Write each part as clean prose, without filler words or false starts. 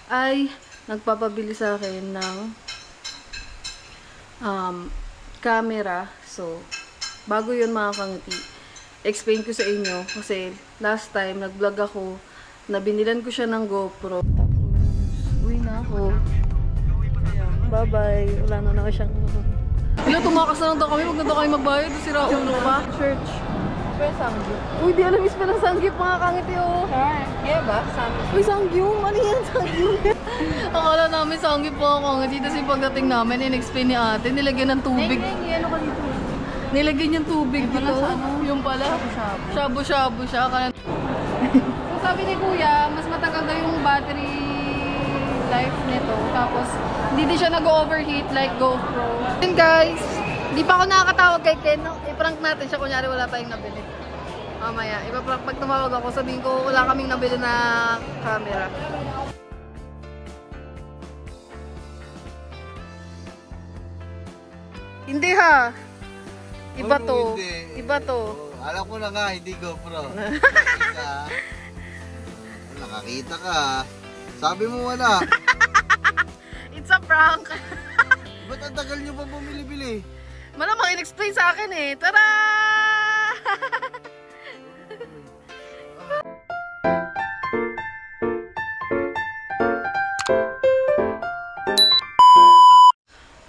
ay nagpapabili sa akin ng camera. So, bago yun mga kangiti, explain ko sa inyo kasi last time nag-vlog ako na binilan ko siya ng GoPro. Tapos, uwi na ako. Bye-bye. Wala na naman siyang... Bila, tumakas na lang daw kami. Huwag na daw kayo magbayad. Sira ulo pa. Church. Pero sanggip. Uy, di alam is pa ng sanggip mga kangiti oh. Sure. Yeah ba? Sanggip. Uy, sangyum. Ano yan, sangyum? Akala namin sanggip po ako kangiti. Tapos yung pagdating namin, in-explain ni ate, nilagyan ng tubig. Ano ka dito? Nilagyan yung tubig dito. Yung pala. Shabu-shabu siya. Kaya... So sabi ni kuya, mas matagal daw yung battery life nito. Tapos, hindi din siya nag-overheat like GoPro. And guys, di pa ako nakakatawag kay Ken. I-prank natin siya. Kunyari wala tayong nabili. Mamaya, ipaprank. Pag tumawag ako, sabihin ko wala kaming nabili na camera. Hindi ha. Iba to. Iba to. Alam ko na nga, hindi GoPro. Nakakita ka. Sabi mo wala. It's a prank. Ba't ang tagal nyo pa bumili-bili? Malamang in-explain sa akin eh. Tara!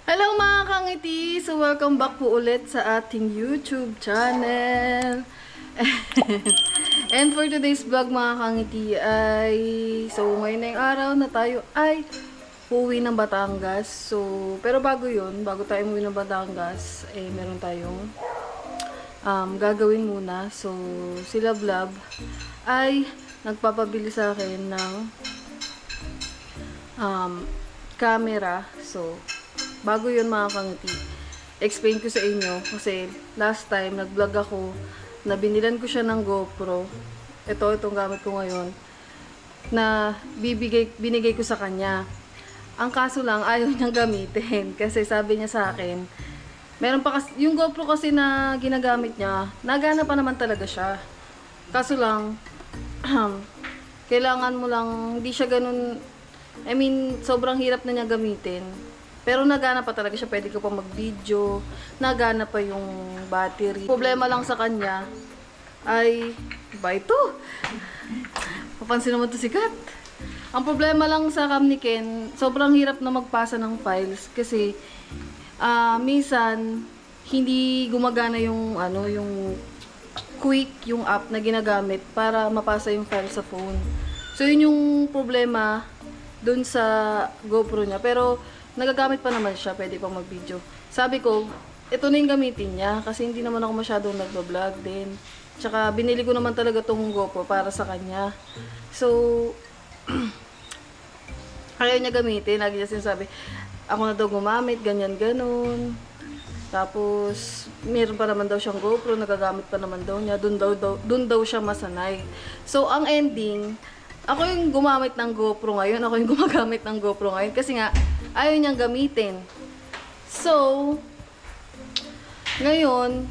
Hello mga kangiti! So welcome back po ulit sa ating YouTube channel. And for today's vlog mga kangiti ay... So ngayon na yung araw na tayo ay uuwi ng Batangas. So, pero bago yun, bago tayo umuwi ng Batangas, eh meron tayong gagawin muna. So, si Love Love ay nagpapabili sa akin ng camera. So, bago yun mga kangiti, explain ko sa inyo kasi last time nag-vlog ako na binilan ko siya ng GoPro. Itong gamit ko ngayon na binigay ko sa kanya. Ang kaso lang, ayaw niyang gamitin. Kasi sabi niya sa akin, meron pa kasi, yung GoPro kasi na ginagamit niya, nagana pa naman talaga siya. Kaso lang, kailangan mo lang, hindi siya ganun, I mean, sobrang hirap na niya gamitin. Pero nagana pa talaga siya, pwede ko pa mag-video, nagana pa yung battery. Problema lang sa kanya, ay, ba ito? Papansin naman to si Kat. Ang problema lang sa cam ni Ken, sobrang hirap na magpasa ng files kasi minsan hindi gumagana yung yung quick yung app na ginagamit para mapasa yung file sa phone. So yun yung problema dun sa GoPro niya, pero nagagamit pa naman siya, pwede pang mag-video. Sabi ko, ito na yung gamitin niya kasi hindi naman ako masyadong nagba-vlog din. Tsaka binili ko naman talaga tong GoPro para sa kanya. So ayaw niya gamitin, lagi niya sinasabi, ako na daw gumamit, ganyan-ganon. Tapos, meron pa naman daw siyang GoPro, nagagamit pa naman daw niya, dun daw siya masanay. So, ang ending, ako yung gumamit ng GoPro ngayon, ako yung gumagamit ng GoPro ngayon, kasi nga, ayaw niyang gamitin. So, ngayon,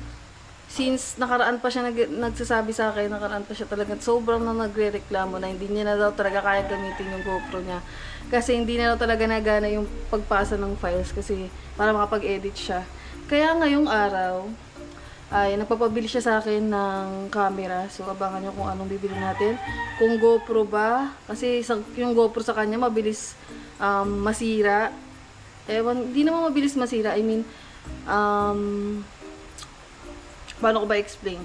since nakaraan pa siya nagsasabi sa akin, nakaraan pa siya talaga, sobrang na nagre-reklamo na hindi niya na daw talaga kaya gamitin yung GoPro niya. Kasi hindi na daw talaga nagana yung pagpasa ng files kasi para makapag-edit siya. Kaya ngayong araw, ay nagpapabili siya sa akin ng camera. So, abangan nyo kung anong bibili natin. Kung GoPro ba, kasi yung GoPro sa kanya mabilis masira. Ewan, hindi naman mabilis masira. I mean, paano ko ba explain?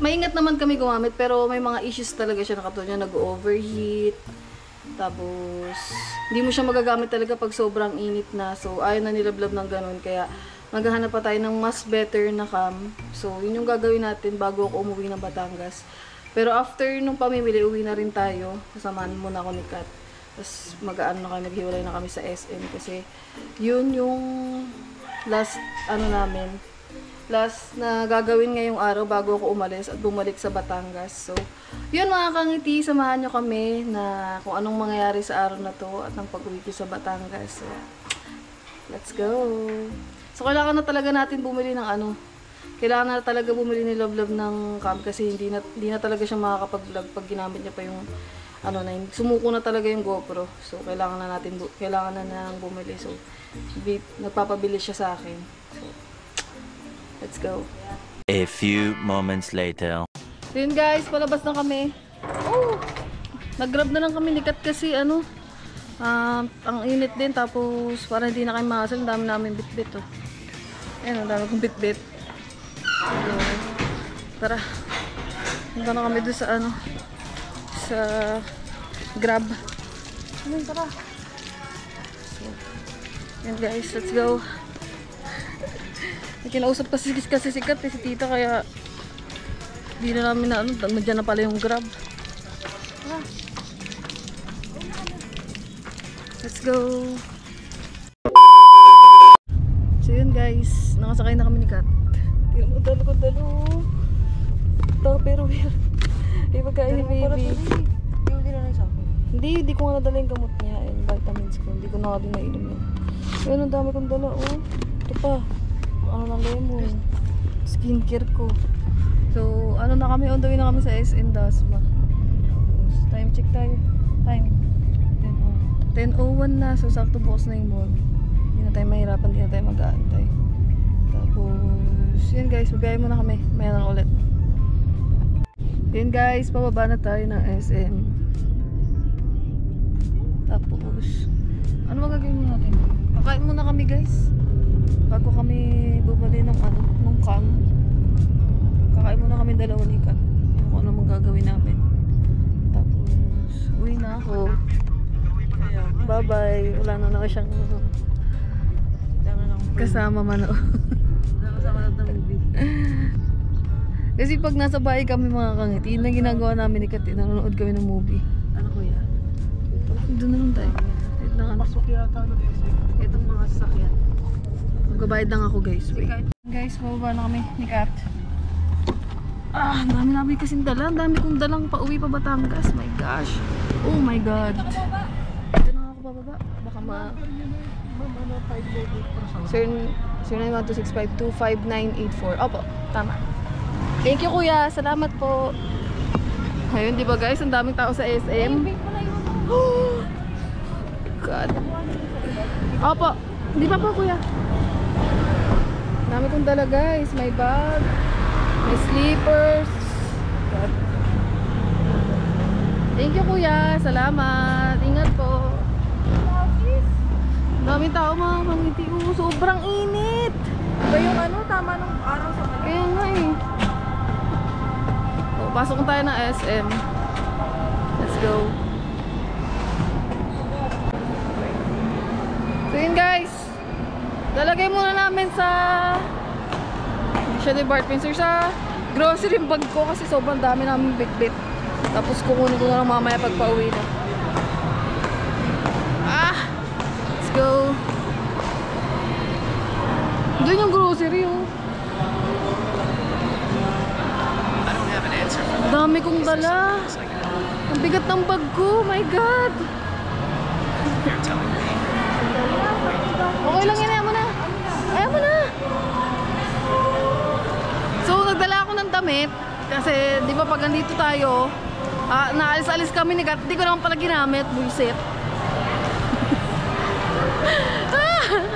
Maingat naman kami gumamit, pero may mga issues talaga siya na katulad niya, nag-overheat. Tapos, hindi mo siya magagamit talaga pag sobrang init na. So, ayaw na nilablab ng ganun. Kaya, maghahanap pa tayo ng mas better na cam. So, yun yung gagawin natin bago ako umuwi ng Batangas. Pero after nung pamimili, uwi na rin tayo. Kasamahan muna ako ni Kat. Tapos, mag-ano na kami, maghiwalay na kami sa SM. Kasi, yun yung last, namin. Last na gagawin ngayong araw bago ako umalis at bumalik sa Batangas. So, yun mga kangiti, samahan nyo kami na kung anong mangyayari sa araw na to at ng pag-uwi ko sa Batangas. So, let's go! So, kailangan na talaga natin bumili ng kailangan na talaga bumili ni Love Love ng cam kasi hindi na talaga siya makakapag-vlog pag ginamit niya pa yung ano na, sumuko na talaga yung GoPro. So, kailangan na nang bumili. So, nagpapabili siya sa akin. So, let's go. A few moments later. So, yun guys, palabas na kami. Oh! Nag-grab na lang kami ni Kat kasi ano, ang init din. Tapos, para hindi na kayo makasal, ang dami namin bit-bit. Oh. Ayan, ang dami kong bit-bit. So, tara. Punta na kami doon sa ano, sa Grab. Ayan, tara. So, yan guys, let's go. Kinausap kasi si Kat, si tita, kaya hindi na namin na ano, madyan na pala yung Grab. Ah. Let's go. So yun guys, nakasakay na kami ni Kat. Tingnan mo, dalo. Pero may pagkain ni baby. Hindi ko nga nadala yung gamot niya and vitamins ko. Hindi ko na din nainom yun. Ayun, ang dami kong dala. Oh. Ito pa. Ano ng lemon. Skincare ko. So, ano na kami? On the way na kami sa SM Dasma. Time check tayo. Time. 10:01 na. So, sakto bukas na yung mall. Hindi na tayo mahirapan. Hindi na tayo mag-aantay. Tapos, yun guys. Mabiyahe muna kami. Maya na ulit. Yun guys. Pababa na tayo ng SM. Tapos, ano magagawin mo natin? Kakain muna kami guys. Bago kami bumali ng ano, ng cam. Kakain muna kami dalawa ni Kat. Kung ano mang gagawin namin. Tapos, uwi na ako. Bye bye. Wala na ako siyang kasama man o. Kasama na ng movie. Kasi pag nasa bahay kami mga kangiti, yun lang ginagawa namin ni Kat. Nanonood kami ng movie. Ano kuya? Doon na lang tayo. Pasok yata ng SM. Itong mga sasakyan. Magbabayad lang ako guys. Wait. Guys, bababa na kami ni Kat. Ang dami namin kasing dala. Ang dami kong dalang pauwi pa Batangas. My gosh. Oh my god. Ito na ako bababa. Baka Sir 0912652594. Opo, tama. Thank you kuya. Salamat po. Ayun, di ba guys? Ang daming tao sa SM. Oh god. Opo. Di ba po kuya? Dami kong dala guys. May bag. May slippers. God. Thank you kuya. Salamat. Ingat po. Daming tao mga kangiti. Sobrang init. Ba yung ano, tama nung araw sa mga. Kaya nga eh. So, pasok tayo ng SM. Let's go. So yun guys. Lalagay muna namin sa siya department store sa grocery bag ko kasi sobrang dami namin bit-bit. Tapos kukunin ko na lang mamaya pag pauwi na. Let's go. Doon yung grocery oh. Dami kong dala. Ang bigat ng bag ko. My God. Okay lang yan. Ayaw mo na. Ayaw mo na. So, nagdala ako ng damit. Kasi, di ba pag nandito tayo, naalis-alis kami ni Kat. Hindi ko naman pala ginamit. Buisit.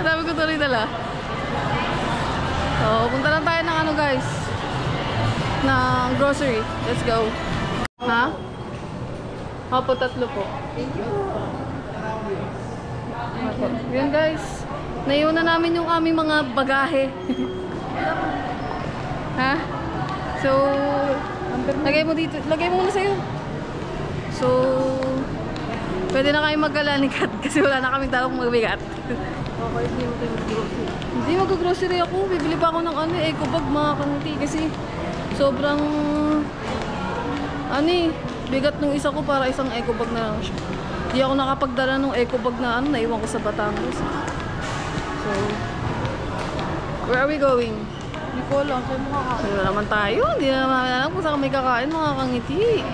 Dami ko tuloy dala. So, punta lang tayo ng ano guys. Ng grocery. Let's go. Ha? Opo, 3 po. Thank you. Yun guys. Naiuna namin yung aming mga bagahe. Ha? So, lagay mo dito. Lagay mo muna sa'yo. So, pwede na kayo mag-gala ni Kat kasi wala na kaming talong magbigat. Okay, hindi mo tayo mag-grocery. Hindi mag-grocery ako. Bibili pa ako ng ano, eco bag mga kamuti kasi sobrang bigat nung isa ko para isang eco bag na lang siya. Hindi ako nakapagdala ng eco bag na naiwan ko sa Batangas. So, where are we going? Hindi ko alam, saan mo kakain? Wala naman tayo. Hindi na naman alam kung saan kami kakain mga kangiti.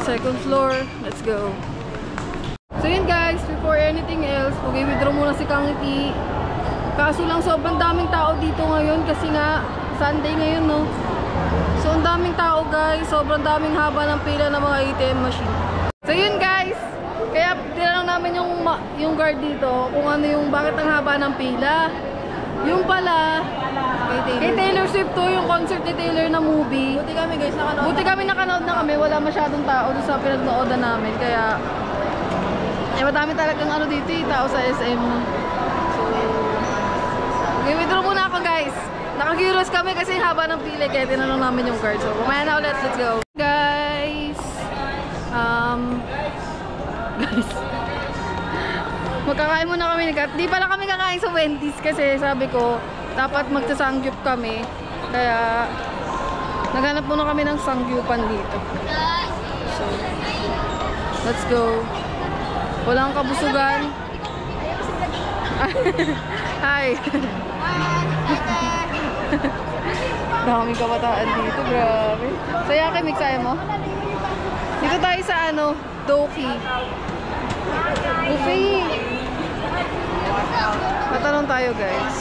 Second floor. Let's go. So yun guys, before anything else, mag-withdraw muna si Kangiti. Kaso lang sobrang daming tao dito ngayon kasi nga Sunday ngayon no. So ang daming tao guys, sobrang daming haba ng pila ng mga ATM machine. So yun guys, kaya tinanong namin yung guard dito kung ano yung bakit ang haba ng pila. Yung pala, kay Taylor Swift to, yung concert ni Taylor na movie. Buti kami guys, nakanood. Buti kami nakanood na kami, wala masyadong tao doon sa pinag-noodan namin. Kaya, madami talagang ano dito, tao sa SM. So, okay, withdraw muna ako guys. Nakagiros kami kasi haba ng pila, kaya tinanong namin yung guard. So, mamaya na ulit, let's go. Guys, magkakain muna kami ni Kat. Di pala kami kakain sa Wendy's kasi sabi ko, dapat magsasangyup kami. Kaya, naghanap muna kami ng sangyupan dito. So, let's go. Walang kabusugan. Hi! Daming kabataan dito, grabe. Saya kay Mix, ayaw mo? Dito tayo sa ano, Doki. Buffet. Matanong tayo guys.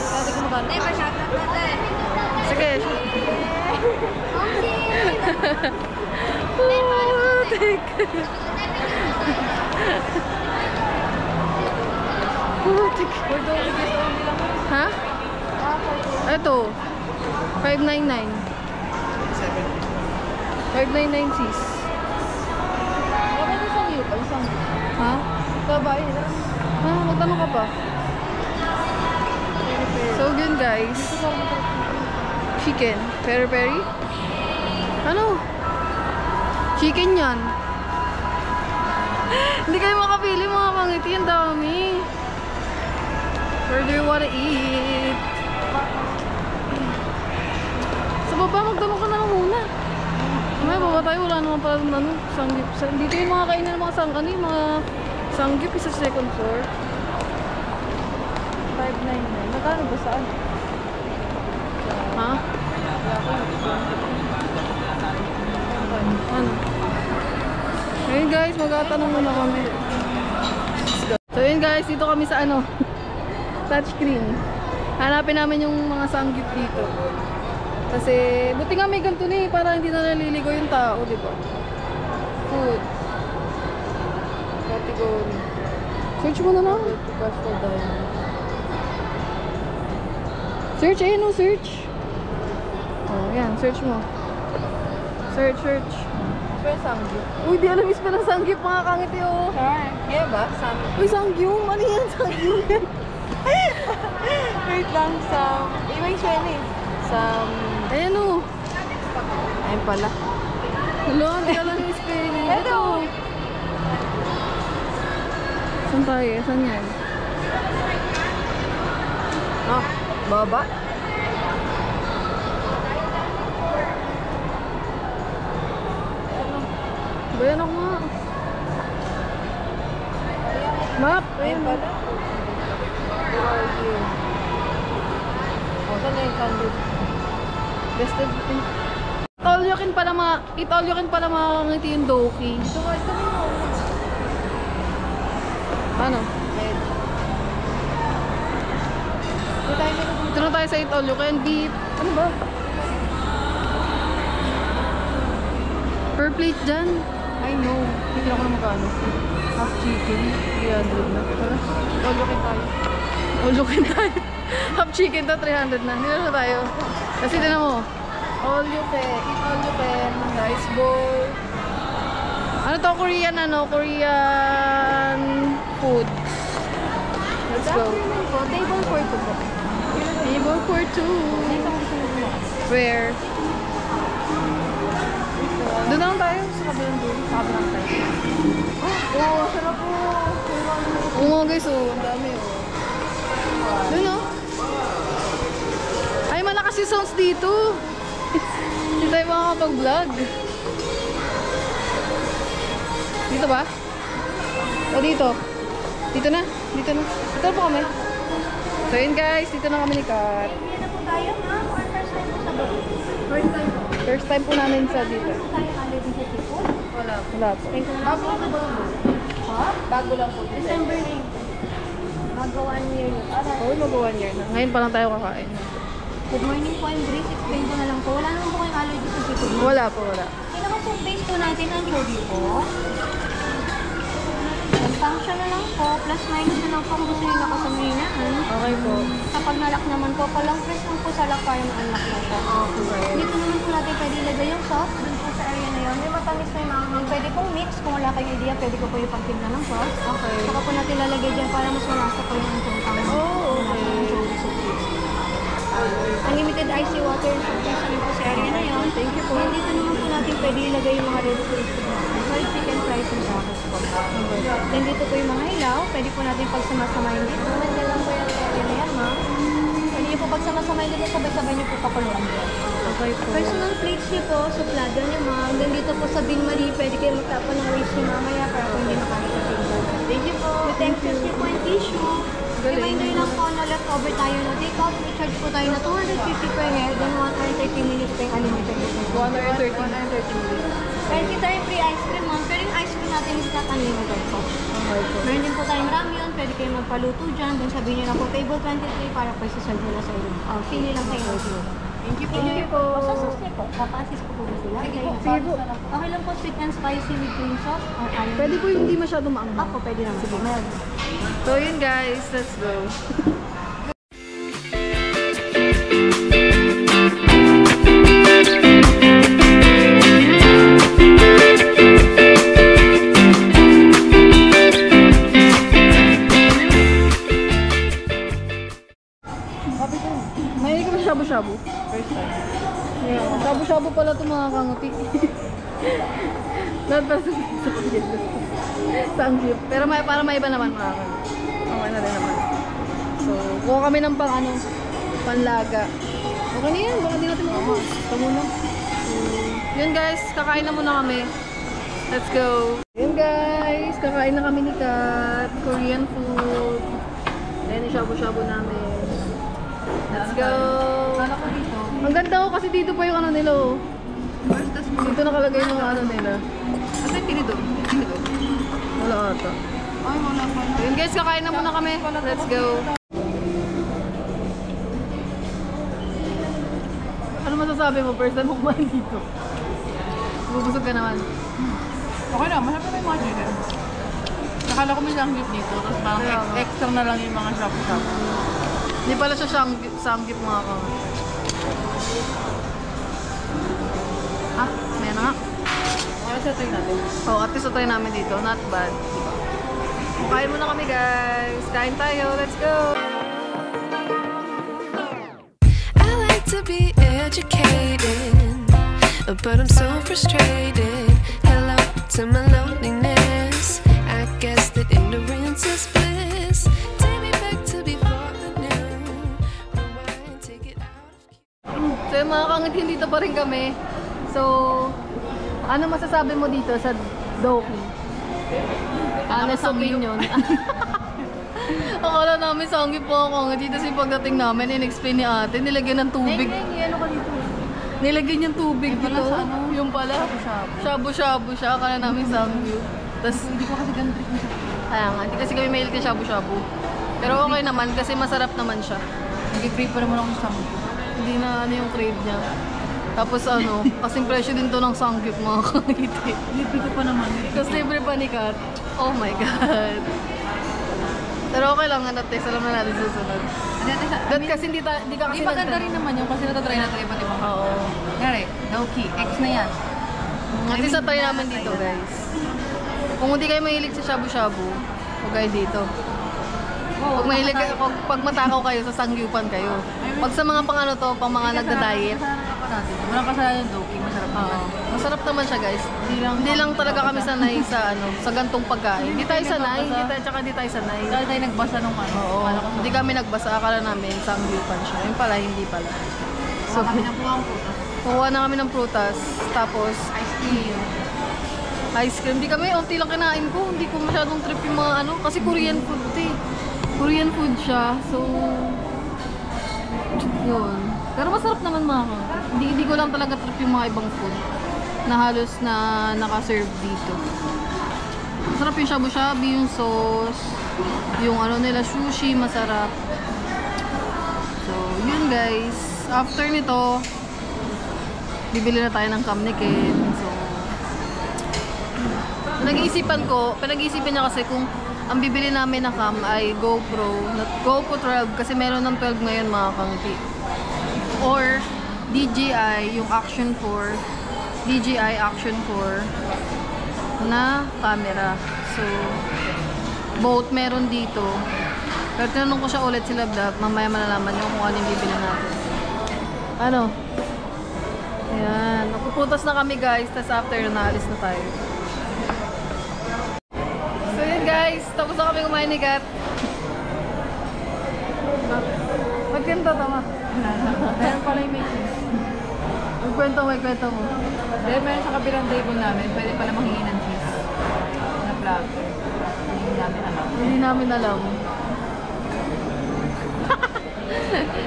Sige. Putik. Putik. Ha? Ito. 599. 599 sis. Ha? Kabay. Ha? Magtanong ka pa? So yun guys. Chicken. Peri-peri? Ano? Chicken yan. Hindi kayo makapili mga pangiti. Ang dami. Where do you wanna eat? Sa baba, magtanong ka na lang muna. May baba tayo, wala naman pala ano, sanggip. Dito yung mga kainan ng mga mga sanggip sa second floor. 599. Magkano ba saan? Ha? Ano? Ayun guys, magtatanong muna kami. So yun guys, dito kami sa ano, touchscreen. Hanapin namin yung mga sanggip dito. Kasi, buti nga may ganito na para hindi na naliligo yung tao, di ba? Food. Category. Search mo na lang. Search, ayun o, search. Oh, yan, search mo. Search. Pero sangyup. Uy, di alam is pa ng sanggip, mga kangiti o. Sure. Yeah ba? Sangyup. Uy, sangyup. Ano yan, sangyup? Wait lang, iba yung siya eh. Ayan o. Ayun pala. Hello, di alam yung spelling. Ito. Saan tayo? Saan yan? Ah, baba. Bayan ako nga. Map! Ayun pala. Oh, saan na yung sangyup? Bested. Itolyokin pala mga ngiti yung Doki. Ano? Ito na tayo sa Itolyokin. Beef. Ano ba? Per plate dyan. I know. Hindi ako na magkano. Half chicken. 300 na. Tara. Itolyokin tayo. Itolyokin tayo. Half chicken to 300 na. Hindi na tayo. Kasi tinan mo. All you can. Rice bowl. Ano to? Korean food. Let's go. Table for two po. Table for two. Where? Doon lang tayo. Sa kabilang doon. Sa kabilang tayo. Oo, sarap po. Oo guys, ang dami Doon o. Ay, malakas yung sounds dito. Hindi tayo makakapag-vlog. Dito ba? O dito? Dito na. Dito po kami. So yun guys, dito na kami ni Kat. Hindi na po tayo, ma'am? Or first time po sa Doki? First time po. First time po namin sa dito. Tayo 150 po? Wala po. Bago lang po ba? Ha? Bago lang po. December 9 po. Mag-1 year na. Oo, mag-1 year na. Ngayon pa lang tayo kakain. Good morning po, I'm Grace. Explain ko na lang po. Wala naman po kayong allergy sa seafood. Wala po, wala. Kaya naman po base po natin ang chori po. Function na lang po, plus minus na lang po kung gusto nyo nakasamayinaan. Okay po. Kapag nalock naman po, palang press lang po sa lock para ma-unlock na po. Okay. Dito naman po natin pwede ilagay yung sauce, dun po sa area na yun. May matamis na yung mga pwede pong mix. Kung wala kayong idea, pwede ko po yung pagtimpla ng sauce. Okay. Saka po natin lalagay dyan para mas malasa po yung anchovy pang Unlimited icy water and soft drinks po sa area na yun. Thank you po. Dito naman po natin pwede ilagay yung mga ready to eat fried chicken fries and tacos po. Then dito po yung mga hilaw. Pwede po natin pagsama-samayin dito. Nandiyan lang po yung area na yan, ma'am. Pwede niyo po pagsama-samayin dito, sabay-sabay niyo po pakuluan dyan. Okay po. Personal plates niyo po, suplada niyo, ma'am. Then dito po sa Bin Marie, pwede kayo magtapon ng waste niyo mamaya para po hindi makakita table. Thank you po. Utensils niyo po yung tissue. Reminder lang po na leftover tayo na take out. We charge po tayo na 250 per head. Then 1 hour 30 minutes po yung unlimited. 1 hour 30 minutes. Meron din tayong free ice cream, ma'am. Pero yung ice cream natin is not unlimited po. Okay po. Meron din po tayong ramyun. Pwede kayo magpaluto dyan. Then sabihin nyo na po, table 23 para po isa-serve nyo na sa inyo. Pili lang kayo. Thank you po. Thank you po. Sa sauce niyo po, papasis po po sila. Sige po. Sige po. Okay lang po, sweet and spicy with cream sauce or ayaw. Pwede po yung hindi masyado maanghang. Ako, pwede naman. Sige, meron. So yun guys, let's go. Mahilig ka ba shabu-shabu? First time. Yeah. Shabu-shabu pala ito mga kanguti. Not para sa ang cute. Pero para may iba naman mga kanguti. Okay na rin naman. So, kuha kami ng panlaga. Okay na yan, baka di natin makakos. Ito muna. Yun guys, kakain na muna kami. Let's go. Yun guys, kakain na kami ni Kat. Korean food. Ayan yung shabu-shabu namin. Let's go. Ang ganda ko kasi dito pa yung ano nila oh. Dito nakalagay yung mga ano nila. Kasi tinidor. Wala ata. Ay, wala pa. Yun guys, kakain na muna kami. Let's go. Ano masasabi mo? First time mo kumain dito. Bubusog ka naman. Okay na, masarap na yung mga chicken. Nakala ko may sanggip dito, tapos parang extra na lang yung mga shabu-shabu. Hindi pala siya sanggip mga ka. Ah, may na nga. Kaya sa try natin. Oh, at least try namin dito. Not bad. Kain muna kami guys. Kain tayo. Let's go. I like to be educated, but I'm so frustrated. Hello to my loneliness. I guess that ignorance is bliss. Take me back to before the new. Rewind, take it out of. So yung mga kangitin dito pa rin kami. So, ano masasabi mo dito sa Doki? Honest opinion. Akala namin sanggip po ako. Dito si pagdating namin, in-explain ni ate, nilagyan ng tubig. Ano ka dito? Nilagyan yung tubig dito. Yung pala, shabu-shabu siya. Akala namin sanggip. Tapos, Hindi ko kasi ganun trick mo siya. kaya nga, hindi kasi kami mahilig na shabu-shabu. Pero okay naman kasi masarap naman siya. Nag-crave pa naman ako sa sanggip. Hindi na ano yung crave niya. Tapos ano, kasing presyo din to ng sanggip mga kangiti. Libre ko pa naman. Tapos libre pa ni Kat. Oh my God. Pero okay lang, ano tayo, alam na natin susunod. Dahil kasi hindi ka kasi Hindi maganda rin naman yun kasi natatry natin iba't ibang. Oo. Ngari, Doki, X na yan. At least try namin dito guys. Kung hindi kayo mahilig sa shabu-shabu, huwag kayo dito. Pag mahilig kayo, pag matakaw kayo, sa sangyupan kayo. Pag sa mga pang ano to, pang mga nagda-diet. Walang kasalanan yung Doki, masarap Oo. naman. Masarap naman siya guys. Hindi lang talaga kami sanay sa ano, sa gantong pagkain. Hindi tayo sanay, tsaka hindi tayo sanay. Dahil tayo nagbasa nung ano. Oo. Hindi kami nagbasa, akala namin sangyupan siya. Yung pala, hindi pala. So, kami nakuha ang puto. Kuha na kami ng prutas, tapos Ice cream. ice cream. Hindi kami, unti lang kinain ko. Hindi ko masyadong trip yung mga ano, kasi Korean food eh. Korean food siya, so yun. Pero masarap naman mga ka. Hindi ko lang talaga trip yung mga ibang food na halos na naka-serve dito. Masarap yung shabu-shabu, yung sauce, yung ano nila, sushi, masarap. So, yun guys. After nito, bibili na tayo ng kamnikin. So, pinag-iisipan niya kasi kung ang bibili namin na cam ay GoPro 12 kasi meron ng 12 ngayon mga kangti. Or DJI, yung Action 4, DJI Action 4 na camera. So, both meron dito. Pero tinanong ko siya ulit sila vlog, mamaya malalaman nyo kung ano yung bibili natin. Ano? Ayan, napupuntas na kami guys, tas after naalis na tayo. So yun guys, tapos na kami kumain ni Kat. Magkwento tama. Meron pala yung may cheese. Magkwento mo. Dahil meron sa kabilang table namin, pwede pala manghingi ng cheese. Na platter. Hindi namin alam.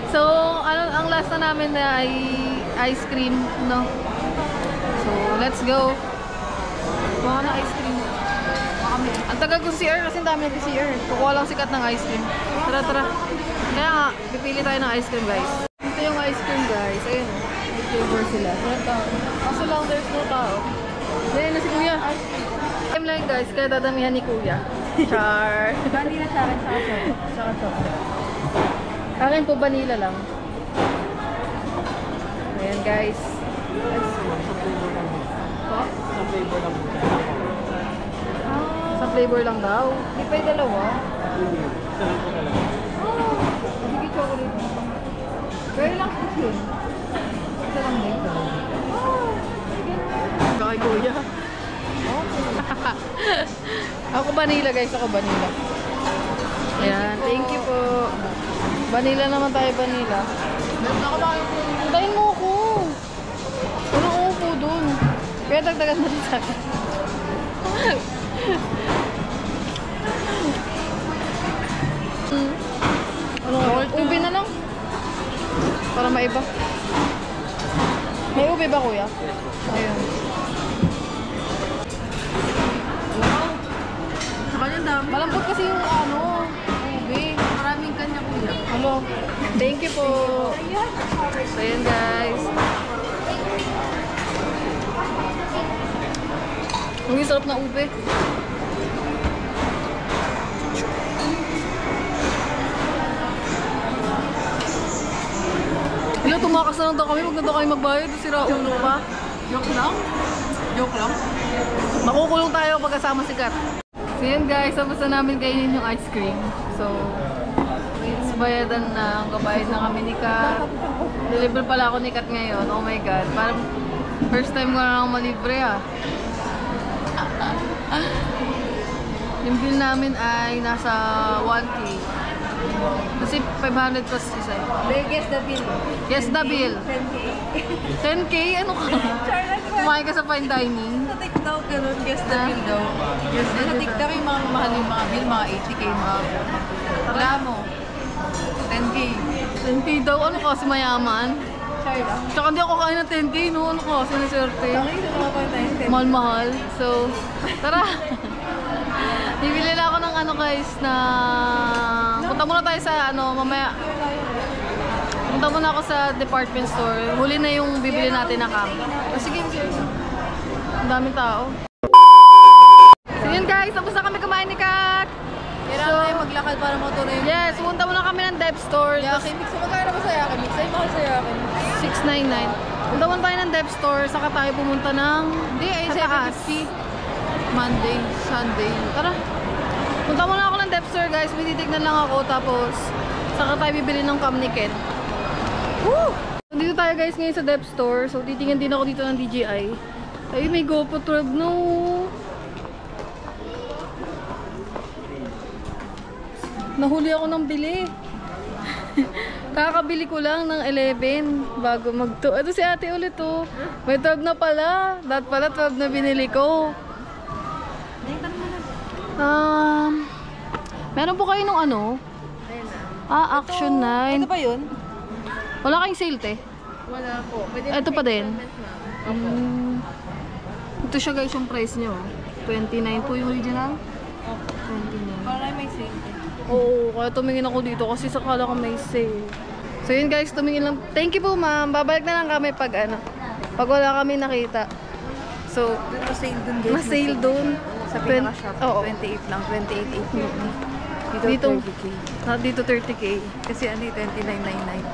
So, ang last na namin na ay ice cream, no? So, let's go. Baka na ice cream. Ang tagal ko si CR kasi ang dami natin si CR. Kukuha lang sikat ng ice cream. Tara. Kaya nga, pipili tayo ng ice cream, guys. Ito yung ice cream, guys. Ayun, may flavor sila. Kaso lang, there's no tao. Ayun na si Kuya. Time lang, guys. Kaya dadamihan ni Kuya. Char. Vanilla sa akin, saka chocolate. Akin po, vanilla lang. Ayan, guys. Sa flavor lang daw. Hindi pa yung dalawa? Sige, chocolate. Pero lang yun. Ito lang din. Kay Kuya. Ako vanilla, guys. Ako vanilla. Ayan, thank you po. Vanilla naman tayo, vanilla. Hintayin mo ako. Walang upo dun. Kaya dagdagan mo rin sa akin. Ano nga? Ube na lang. Para maiba. May ube ba, Kuya? Ayun. Saka yung dami. Malambot kasi yung ube. Maraming kanya, Kuya. Hello. Thank you po. So, ayan guys. Uy, sarap na ube. Hala, tumakas na lang daw kami. Huwag na daw kayo magbayad. Sira ulo pa. Joke lang? Joke lang? Makukulong tayo pagkasama si Kat. So yun guys, tapos na namin kainin yung ice cream. So, it's bayadan na. Ang kabayad na kami ni Kat. Deliver pala ako ni Kat ngayon. Oh my God. Parang first time ko na lang malibre ah. Yung bill namin ay nasa 1K. Kasi 500 plus isa. Guess the bill. Yes, the bill. 10K. 10K? Ano ka? Kumain ka sa fine dining? Sa TikTok, ganun. Guess the bill daw. Sa TikTok yung mga mahal yung mga bill, mga 80K, mga wala mo. 10K. 10K daw? Ano kasi mayaman? Sorry lang. Tsaka hindi ako kain ng 10K, no? Ano ka? Sinaswerte. Tangi sa mga pantay. Mahal-mahal. So, tara. Bibili na ako ng guys, na... Punta muna tayo sa mamaya. Punta muna ako sa department store. Huli na yung bibili natin na cam. Sige. Ang daming tao. So yun guys, tapos na kami kumain ni Kat. Kailangan tayo maglakad para matuloy yung... Yes, punta muna kami ng Dev store. Yaki Mix. Magkano ba sa Yaki Mix? Ay, mahal sa Yaki Mix. 699. Punta muna tayo ng Dev store, saka tayo pumunta ng... Hindi, ay sa taas. 750. Monday, Sunday. Tara. Punta muna ako ng Dev store guys. May titignan lang ako. Tapos, saka tayo bibili ng cam ni Ken. Woo! Dito tayo guys ngayon sa Dev store. So, titingin din ako dito ng DJI. Ay, may GoPro 12 no. Nahuli ako ng bili. Kakabili ko lang ng 11 bago mag-2. Ito si ate ulit oh. May 12 na pala. Dapat pala 12 na binili ko. Meron po kayo nung Action 9. Ito ba yun? Wala kayong sale, te? Wala po. Pwede Ito pa din. Ito siya guys yung price nyo. 29 po yung original. 29. Para may sale. Oo, kaya tumingin ako dito kasi sakala ko may sale. So yun guys, tumingin lang. Thank you po ma'am. Babalik na lang kami pag wala kami nakita. So, Mas sale dun guys. mas sale dun. Sa Twen- pinaka-shop, oo. 28 lang, 28,850. Dito, Dito 30K. dito 30K. Kasi ano, 2999.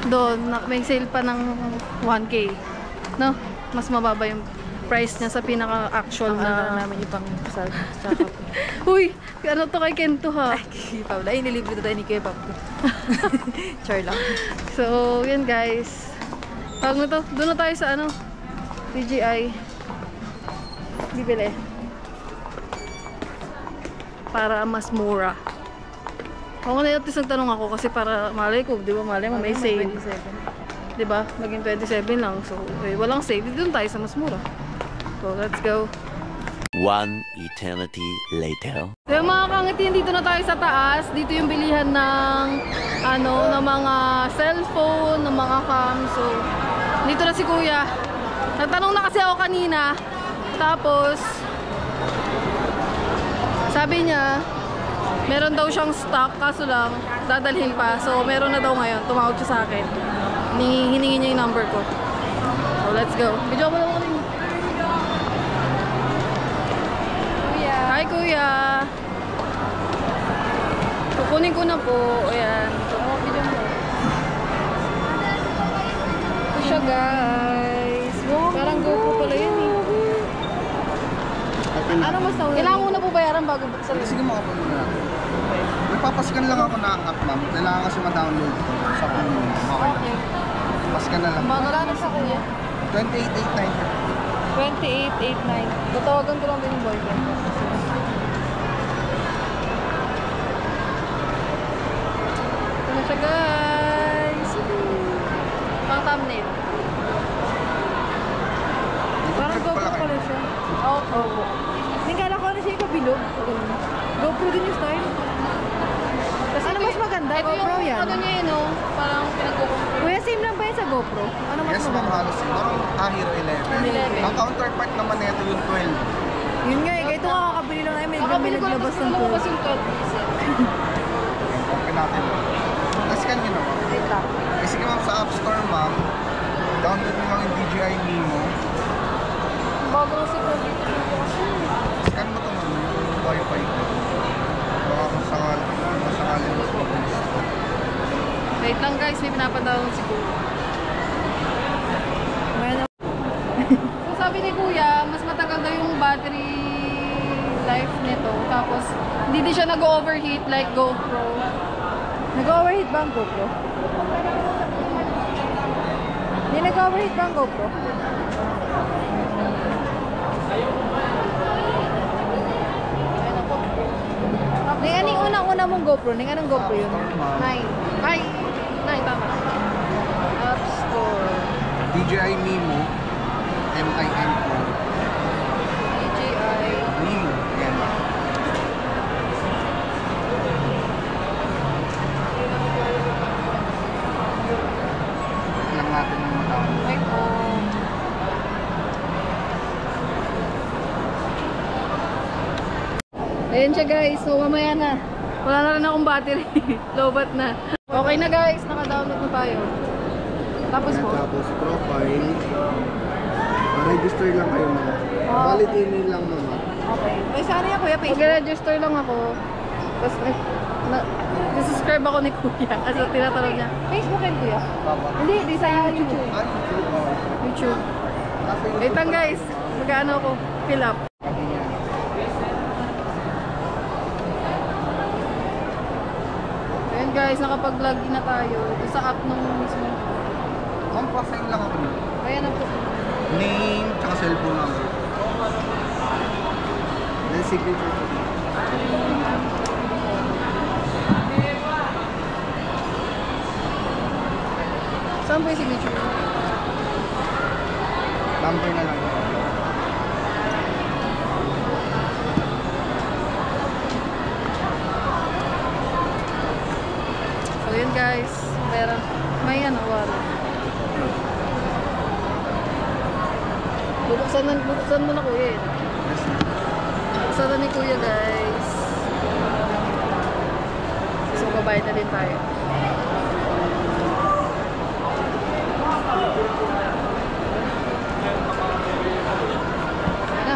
Doon, may sale pa ng 1K. No? Mas mababa yung price niya sa pinaka-actual Ang ano na... namin yung pang sa shop. Uy! Ano to kay Kento ha? Kay Pablo. Ay, nilibre na tayo ni Kuya Pablo. Char lang. So, yun guys. Tawag na to. Doon na tayo sa ano? TGI. Bibili. Para mas mura. Ako na at least nagtanong ako kasi para malay ko, di ba malay mo may sale. 27. Di ba? Maging 27 lang. So, walang sale. Doon tayo sa mas mura. So, let's go. One eternity later. So yung mga kangitin, dito na tayo sa taas. Dito yung bilihan ng ano, ng mga cellphone, ng mga cam. So, dito na si Kuya. Nagtanong na kasi ako kanina. Tapos, sabi niya, meron daw siyang stock, kaso lang, dadalhin pa. So, meron na daw ngayon. Tumawag siya sa akin. Hiningi niya yung number ko. So, let's go. Video mo lang ako rin. Hi Kuya! Kukunin ko na po. Ayan. So, video mo. Ito siya guys. Parang GoPro pala yun eh. Ano mas nauna? Kailangan mo na po bayaran bago buksan. Sige mo ako muna. Nagpapaskan lang ako ng app, ma'am. Kailangan kasi ma-download ko sa phone mo. Okay. Paskan na lang. Magkano sa Kuya? 28,890. 2889. Tatawagan ko lang din yung boyfriend. Ito na siya guys. Pang thumbnail. Parang GoPro pala siya. Oo. Ningkala ko ano siya yung kabilog. GoPro din yung style. Kasi Ano mas maganda? ito GoPro yung yan? ano niya yun, no? Parang pinagkukumpara. Kuya, same lang ba yan sa GoPro? Ano mas Yes, ma'am. maganda? Halos siguro Hero 11. 11. Ang counterpart naman nito yung 12. Yun nga eh, ito kakabili lang namin. May Makabili ko na naglabas tapos ng lumabas 12. yung 12. Okay natin. Nascan nyo na, ma'am. Wait lang. Eh, sige, ma'am, sa App Store, ma'am. Download nyo lang yung DJI Mimo. Bago kasi dito kasi. Scan mo ito, ma'am. Yung Wi-Fi ko. Baka kung sakali mas mabilis. Wait lang guys, may pinapadawang si Kuya. So sabi ni Kuya, mas matagal daw yung battery life nito. Tapos, hindi din siya nag-overheat like GoPro. Nag-overheat ba ang GoPro? Hindi nag-overheat ba ang GoPro? Ning anong unang-una mong GoPro? Ning anong GoPro yun? 9. Ay, 9 tama. App Store. DJI Mimo. M-I-M-O. DJI. Mimo. Yan. Lang natin yung matawag. Ay po. Ayan siya guys, so mamaya na. Wala na rin akong battery. Lobat na. Okay na guys, naka-download na tayo. Tapos po. Tapos profile. Register lang kayo mga. Valid email lang mga. Okay. Ay, saan yan kuya? Facebook? Mag-register lang ako. Tapos subscribe ako ni Kuya. Kasi tinatanong niya. Facebook yan kuya? Papa. Hindi, di sa YouTube. Ay, YouTube. YouTube. Nasa YouTube. Wait lang guys. Mag-ano ako. Fill up. Ayan guys, nakapag-login na tayo. Ito sa app nung mismo. Ma'am, pasign lang ako nito. Kaya na po. Name, tsaka cellphone number. Then signature ko. Saan po yung signature? Number na lang. So yun guys. Meron. May ano, wala. Bubuksan mo na Kuya eh. Yes, ma'am. Bubuksan na ni Kuya guys. So babayad na din tayo. Ayan na.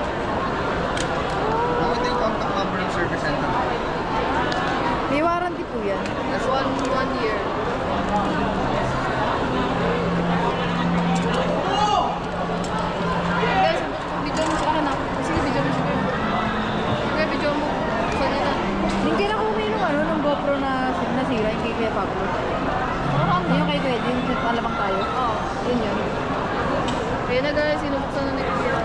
Ayan na guys, sinubuksan na ni Kuya.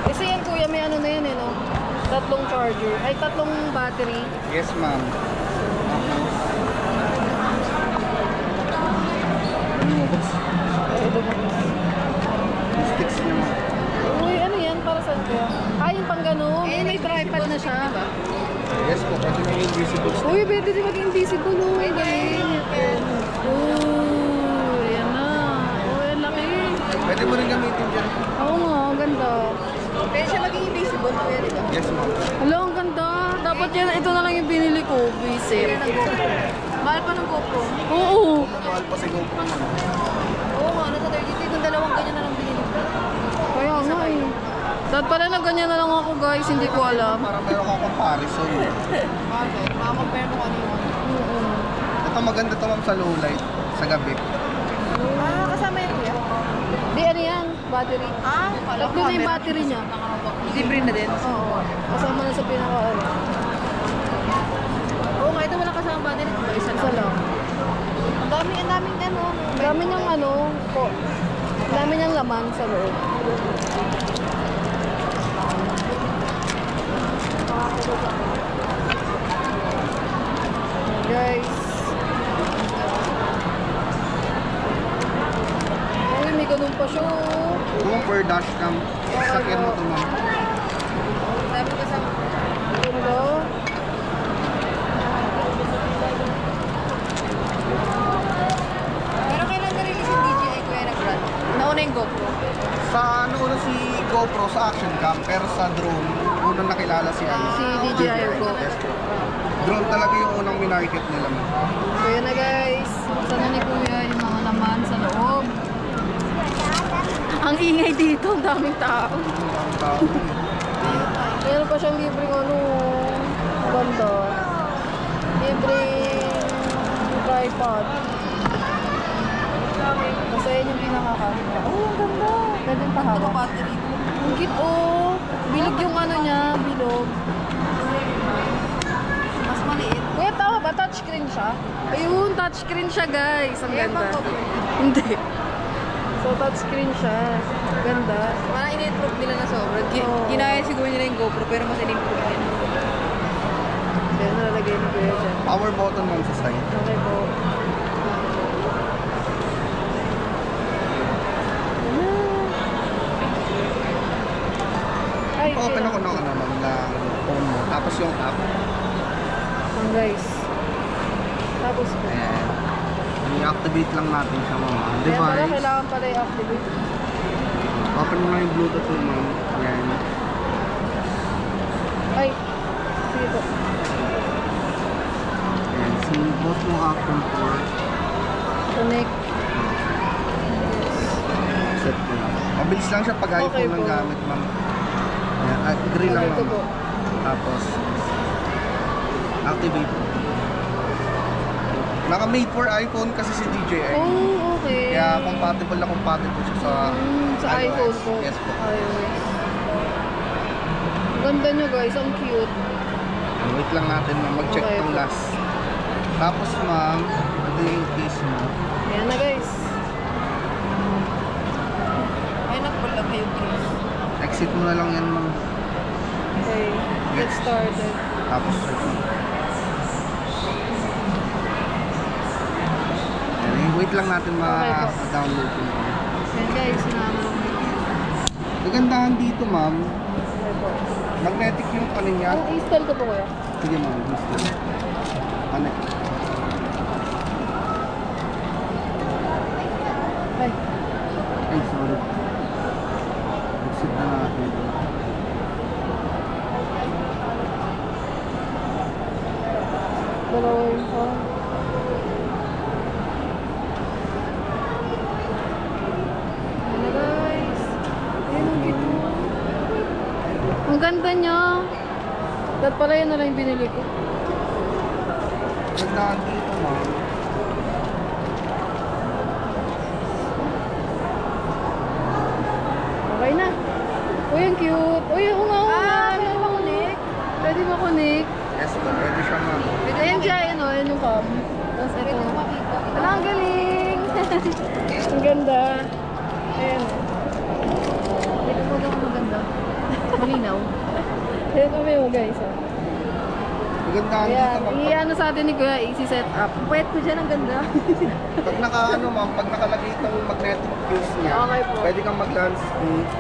Kasi yan Kuya, may ano na yan eh, no? Tatlong charger. Ay, tatlong battery. Yes, ma'am. Yung sticks niya, ma'am. Uy, ano yan? Para saan Kuya? Ah, yung pang ganun. Eh, may tripod na siya. Yes po, pwede may invisible stick. Uy, pwede din maging invisible. Uy, galing. Uy, ayan na. Uy, ang laki. Pwede mo rin gamitin dyan. Oo nga, ang ganda. Pwede siya maging invisible, Kuya, di ba? Yes, ma'am. Hala, ang ganda. Dapat yan, ito na lang yung binili ko. Visit. Mahal pa ng GoPro. Oo. Mahal pa si GoPro naman. Oo nga, nasa 32. Kung dalawang ganyan na lang binili ko. Kaya nga eh. Dahil pala na ganyan na lang ako guys, hindi ko alam. Parang meron kang comparison. Bakit? Makakompare mo kung ano yung ano. Ito maganda to ma'am sa low light, sa gabi. Ah, kasama yun, Kuya. Di, ano yan? Battery. Ah, kala Tatlo na yung battery niya. Libre na din. Oo. Kasama na sa pinaka ano. Oo nga, ito wala kasama battery. Ito isa Isa lang. lang. Ang daming ano. Ang dami niyang ano, po. Ang dami niyang laman sa loob. Guys. Uy, may ganun pa siya. Oh. Kung per dashcam, sakyan mo to ma'am. Dami kasama. Ganda. Pero kailan na-release yung DJI, Kuya, na brand? Nauna yung GoPro. Sa ano una si GoPro sa action cam, pero sa drone, unang nakilala si ano. Si DJI Go. Yes po. Drone talaga yung unang minarket nila ma'am. So yun na guys. Sana ni Kuya yung mga laman sa loob. Ang ingay dito, ang daming tao. Ang tao. Meron pa siyang libreng ano. Ganda. Libreng tripod. Kasi yun yung pinakakamera. Oh, ang ganda. Ganda yung pahaba. Battery. Ang cute oh. Bilog yung ano niya, bilog. Mas maliit. Kuya, tama ba? Touchscreen siya? Ayun, touchscreen siya guys. Ang Ayan ganda. bang GoPro? Hindi. So, touchscreen siya. Ganda. Parang in-improve nila na sobra. Oo. Ginaya siguro nila yung GoPro, pero mas in-improve nila. Kaya nalalagay ni Kuya dyan. Power button ma'am sa side. Okay po. Ay, Open ako ng ano ma'am na phone mo. Tapos yung app. Ang guys. Tapos po. Ayan. I-activate lang natin siya mga Kaya pala device. kailangan pala i-activate. Open mo lang yung Bluetooth mo ma'am. Ayan. Ay. Sige po. Ayan. Simbot mo action for Connect. set mo lang. Mabilis lang siya pag Okay iPhone po. ng gamit ma'am. Ayan. Agree lang Okay, ito ma'am. po. Tapos activate. Naka-made for iPhone kasi si DJI. Oh, okay. Kaya compatible siya sa Sa iPhone po. Yes po. iOS. Ganda niya guys, ang cute. Wait lang natin ma'am, mag-check Okay tong po. last. Tapos ma'am, ito yung case mo. Ayan na guys. Ay, nagpalag yung case. Exit mo na lang yan ma'am. Okay, get started. Tapos Ayan, wait lang natin Okay po. ma-download ko. Ayan guys, sinama lang. Kagandahan dito ma'am, Okay po. magnetic yung ano niya. Ang install ko po kuya. Sige ma'am, gusto. Connect. Ay, Ay, sorry. Exit na natin. dalawa yung phone. Ayan na guys. Ayan ang cute mo. Ang ganda niya. Dapat pala yun na lang yung binili ko. Kagandahan dito ma'am. Okay na. Uy, ang cute. Uy, oo nga, oo nga. makunik. Yes po, pwede siya ma'am. Ayan siya, ayan yung cam. Tapos ito. Wala, ang galing! Ang ganda. Ayan. Ito po daw maganda. Malinaw. Ayan kami mo guys. Magandaan Ayan, dito ma'am. i-ano sa atin ni Kuya, easy set up. Pwede ko dyan, ang ganda. Pag ma'am, pag nakalagay itong magnetic fuse niya, Okay po. pwede kang mag-landscape.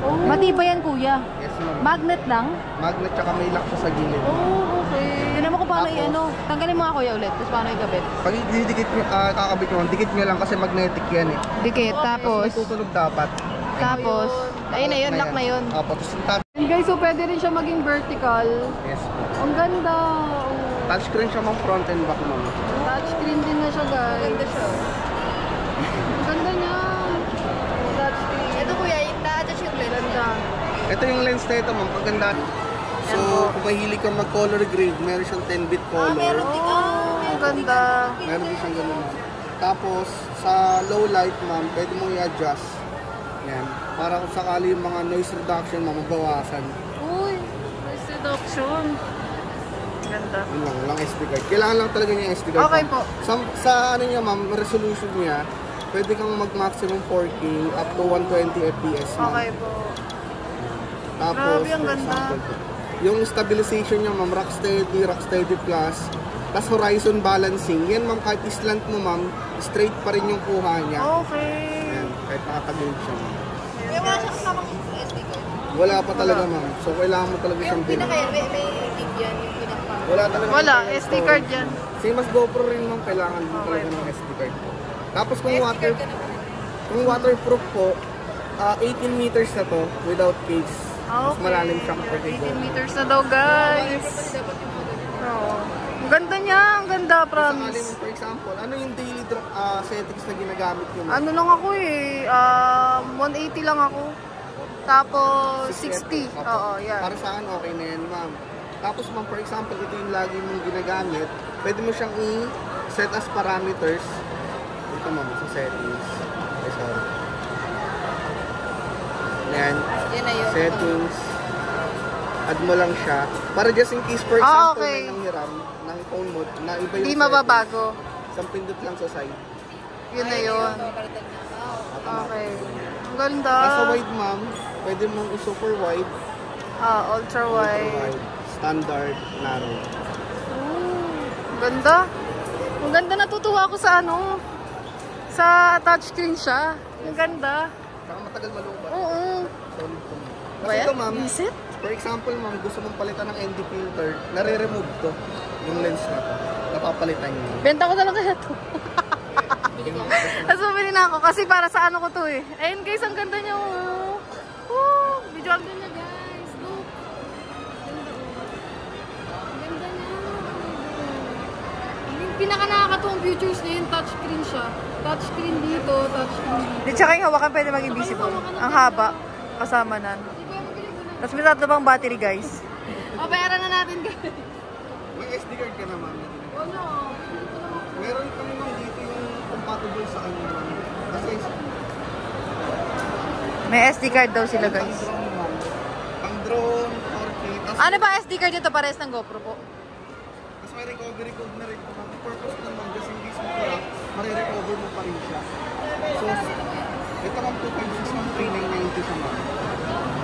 Matibay yan, kuya. Yes ma'am. Magnet lang. Magnet tsaka may lock siya sa gilid. Oh, okay. Tignan mo kung paano Tapos- i-ano. Tanggalin mo nga, kuya, ulit. Tapos paano ikabit? Pag didikit nyo, kakabit nyo, dikit nyo lang kasi magnetic yan eh. Dikit. Tapos, May tutunog dapat. ayun na yun, lock na yun. Opo, tapos yung touch. And guys, so pwede rin siya maging vertical. Yes po. Ang ganda. Oh. Touchscreen siya ma'am, front and back ma'am. Touchscreen din na siya, guys. Ang ganda siya. Ang ganda niya. Touchscreen. Ito kuya, yung na-adjust yung lens. Ganda. Ito yung lens na ito ma'am, paganda. So, kung mahilig kang mag-color grade, meron siyang 10-bit color. Meron din. Ang ganda. Meron din siyang ganun ma'am. Tapos, sa low light ma'am, pwede mo i-adjust. Yan. Para kung sakali yung mga noise reduction ma'am, mabawasan. Uy, nice seduction. Ganda. Yun lang, walang SD card. Kailangan lang talaga niya yung SD card. Okay ma'am. po. Sa ano niya ma'am, resolution niya, pwede kang mag-maximum 4K up to 120 FPS ma'am. Okay po. Tapos, Grabe, ang for ganda. example po, yung stabilization niya ma'am, Rocksteady Plus, plus horizon balancing. Yan ma'am, kahit islant mo ma'am, straight pa rin yung kuha niya. Okay. Yan, kahit nakatagilid siya ma'am. May wala siya kasamang SD card. Wala pa talaga ma'am. So, kailangan mo talaga siyang Yung bilhin. may gig yan, yung pinaka. Wala talaga. Wala, yung SD card yan. Same as GoPro rin ma'am, kailangan din talaga ng SD card po. Tapos kung waterproof po, 18 meters na to without case. Mas malalim siya kapag 18 meters na daw, guys. Oo. Ang ganda niya, ang ganda, Sakali promise. mo, for example, ano yung daily settings na ginagamit nyo? ma'am? Ano lang ako eh, 180 lang ako. Tapos 60. Opo. Oo, yan. Para sa akin, okay na yan, ma'am. Tapos, ma'am, for example, ito yung lagi mong ginagamit. Pwede mo siyang i-set as parameters. Ito, ma'am, sa settings. Ay, sorry. Yan. Yan na yun. Settings. Add mo lang siya. Para just in case, for Ah, example, okay. may nanghiram ng phone mo, na iba yung Hindi settings. mababago. Isang pindot lang sa side. Yun na yun. Okay. Ang ganda. As a wide, ma'am, pwede mong i-super wide, Ultra wide. standard, narrow. Ang ganda. Ang ganda, natutuwa ako sa sa touchscreen siya. Ang ganda. Saka matagal malubat. Oo. Solid po. Kasi Ba yan? ito, ma'am, Is it? for example, ma'am, gusto mong palitan ng ND filter, nare-remove to. Yung lens na to. Napapalitan niyo. Benta ko talaga ito. Tapos bumili na ako kasi para sa ano ko to eh. Ayun guys, ang ganda niya. Oh, visual din niya guys. Look. Ang ganda niya. Yung pinaka nakakatuwang features niya yung touchscreen siya. Touchscreen dito, touchscreen dito. Di tsaka yung hawakan pwede maging visible. Ang haba. Kasama nan. Tapos may tatlo pang battery, guys. O, bayaran na natin guys. May SD card ka na, ma'am. Ano? Meron kami, ma'am, dito yung compatible sa kanya, ma'am. Kasi, May SD card daw sila, guys. drone, ma'am. Pang drone, 4K, tapos Ano ba SD card dito? Pares ng GoPro po. may recovery code na rin po, ma'am. Purpose naman, just in case mo kaya, marirecover mo pa rin siya. So, ito ma'am, 256 ma'am, 3990 siya, ma'am.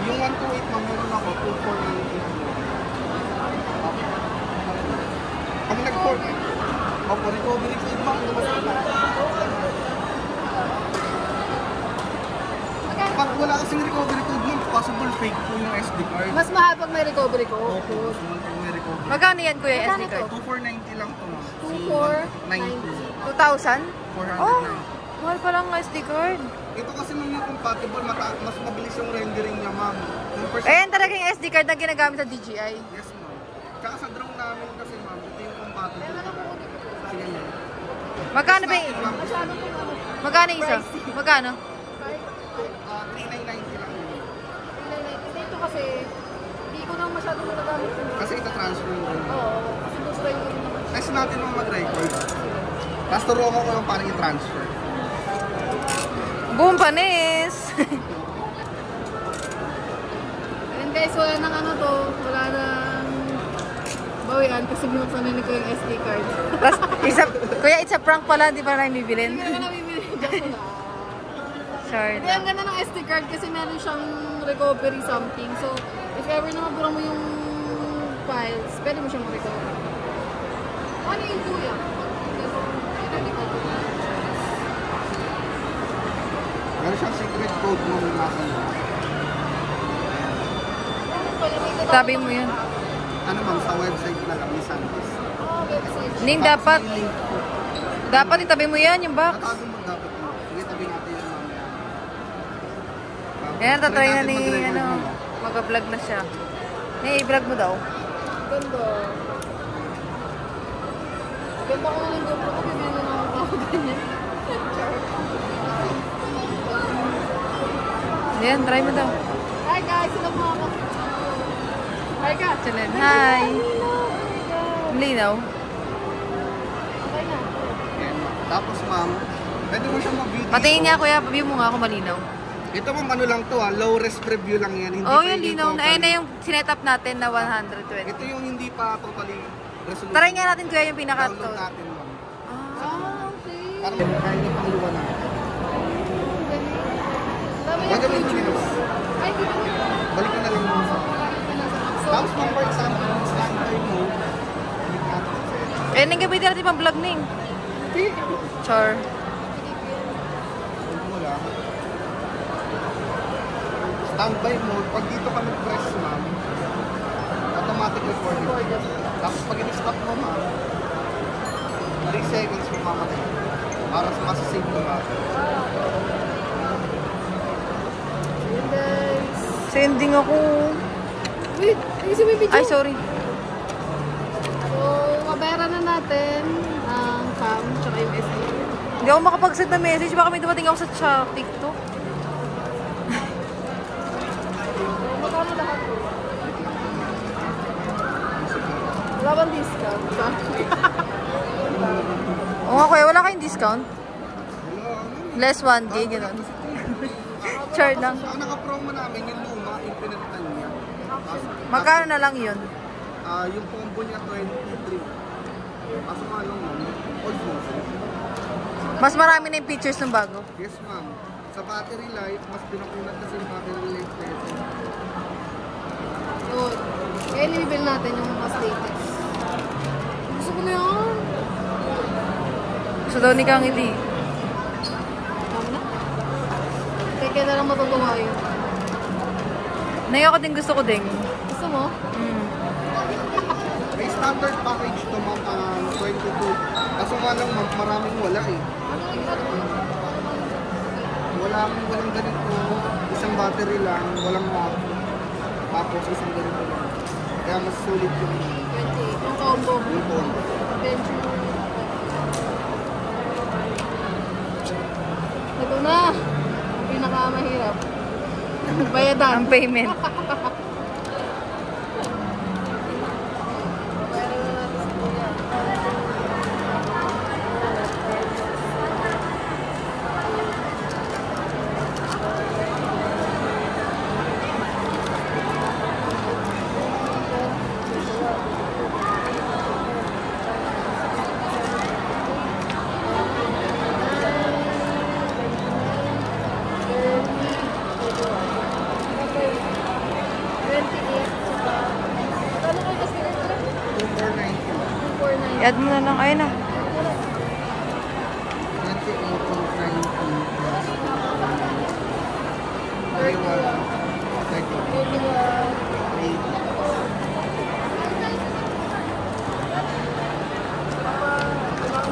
Yung 128 ma'am, meron ako, 2490. Pag nag-4, opo, recovery code ma'am, lumabas na. Pag wala kasing recovery code ma'am, possible fake po yung SD card. Mas mahal pag may recovery ko. Opo, mas mahal pag may recovery. Magkano yan, kuya, SD Magkano card? 2490 lang to ma'am. 2490. 2,000? 490. Oh, mahal pa lang SD card. Ito kasi nung yung compatible, mas mabilis yung rendering niya, ma'am. Yung Ayan talaga yung SD card na ginagamit sa DJI. Yes, ma'am. Tsaka sa drone namin kasi, ma'am, ito yung compatible. Sige, ma'am. Magkano ba yung... Ma'am, Magkano yung isa? Magkano? 3990 lang yun. Dito kasi, hindi ko nang masyadong nagagamit. Kasi ita-transfer mo. Oo, kasi gusto yung Test natin nung mag-record. Tapos turuan ko yung paano i-transfer. Boom, panis! Ayun guys, wala nang ano to, wala nang Bawian kasi binuksan na ko yung SD card. Tapos, kuya, it's a prank pala, hindi pa namin bibilin. Hindi ko na bibili. Diyan ko na. Sure Hindi, ang ganda ng SD card kasi meron siyang recovery something. So, if ever na mabura mo yung files, pwede mo siyang ma-recover. Ano yung kuya? Meron siyang secret code mo yung nasa mo. Tabi mo yan. Ano ma'am, sa website na lang ni Santis. Ning, dapat itabi mo yan, yung box. Natago mo dapat mo. Sige, tabi natin yung mamaya. Ayan, tatry na Try natin ni, mag-record ano, mo. mag-vlog na siya. I-vlog mo daw. Ganda. Ganda ko na ng GoPro ko, bibili na ako ganyan. Ayan, try mo daw. Hi guys, sila mo ako. Hi ka. Chilin. Hi! Ang linaw. Okay na. Tapos ma'am, pwede mo siyang mag-video. Patingin niya, kuya. View mo nga kung malinaw. Ito ma'am, ano lang to low res preview lang yan. Hindi Oo, pa yung linaw. total. Ayun na yung sinet-up natin na 120. Ito yung hindi pa totally resolution. Try nga natin, kuya, yung Download pinaka-to. natin ma'am. Ah, okay. Parang kaya niya pang luwa na. Dami yung Gagawin ko nito. Ay, dito na. Balik ka na lang mo. So, Tapos ma'am, for example, yung standby mo, balik natin sa set. Eh, nang gamitin natin pang vlog ning. Char. Huwag mo lang. Standby mode, pag dito ka nag-press ma'am, automatic recording. Tapos pag in-stop mo ma'am, 3 seconds mamamatay. Para sa masasave mo ma'am. yun guys. Sending ako. Wait, ayusin mo yung video. Ay, sorry. So, mabayaran na natin ang cam, tsaka yung SD. Hindi ako makapag-send na message. Baka may dumating ako sa TikTok. Magkano lahat? Wala bang discount? Oo nga, kuya. Wala kayong discount? Less 1K, gano'n. Char lang. Ang naka-promo namin, yung luma, yung pinalitan niya. Magkano na lang yun? Yung combo niya, 23. Kaso nga lang ma'am, almost. Mas marami na yung features ng bago. Yes ma'am. Sa battery life, mas pinakulat kasi yung battery life na ito. Yun. Kaya nilibili natin yung mas latest. Gusto ko na yun. Gusto daw ni Kang Ili. Tama na. Kaya na lang matagawa yun. Nay, ako din gusto ko din. Gusto mo? May standard package to ma'am, 22. Kaso nga lang ma'am, maraming wala eh. Walang ganito. Isang battery lang, walang map. Tapos isang ganito lang. Kaya mas sulit yung 28. Yung combo. phone. Bench. Ito na. Ang pinakamahirap. Bayadan. Ang payment. Bayaran na natin sa kuya. I-add mo na lang. Ayun na.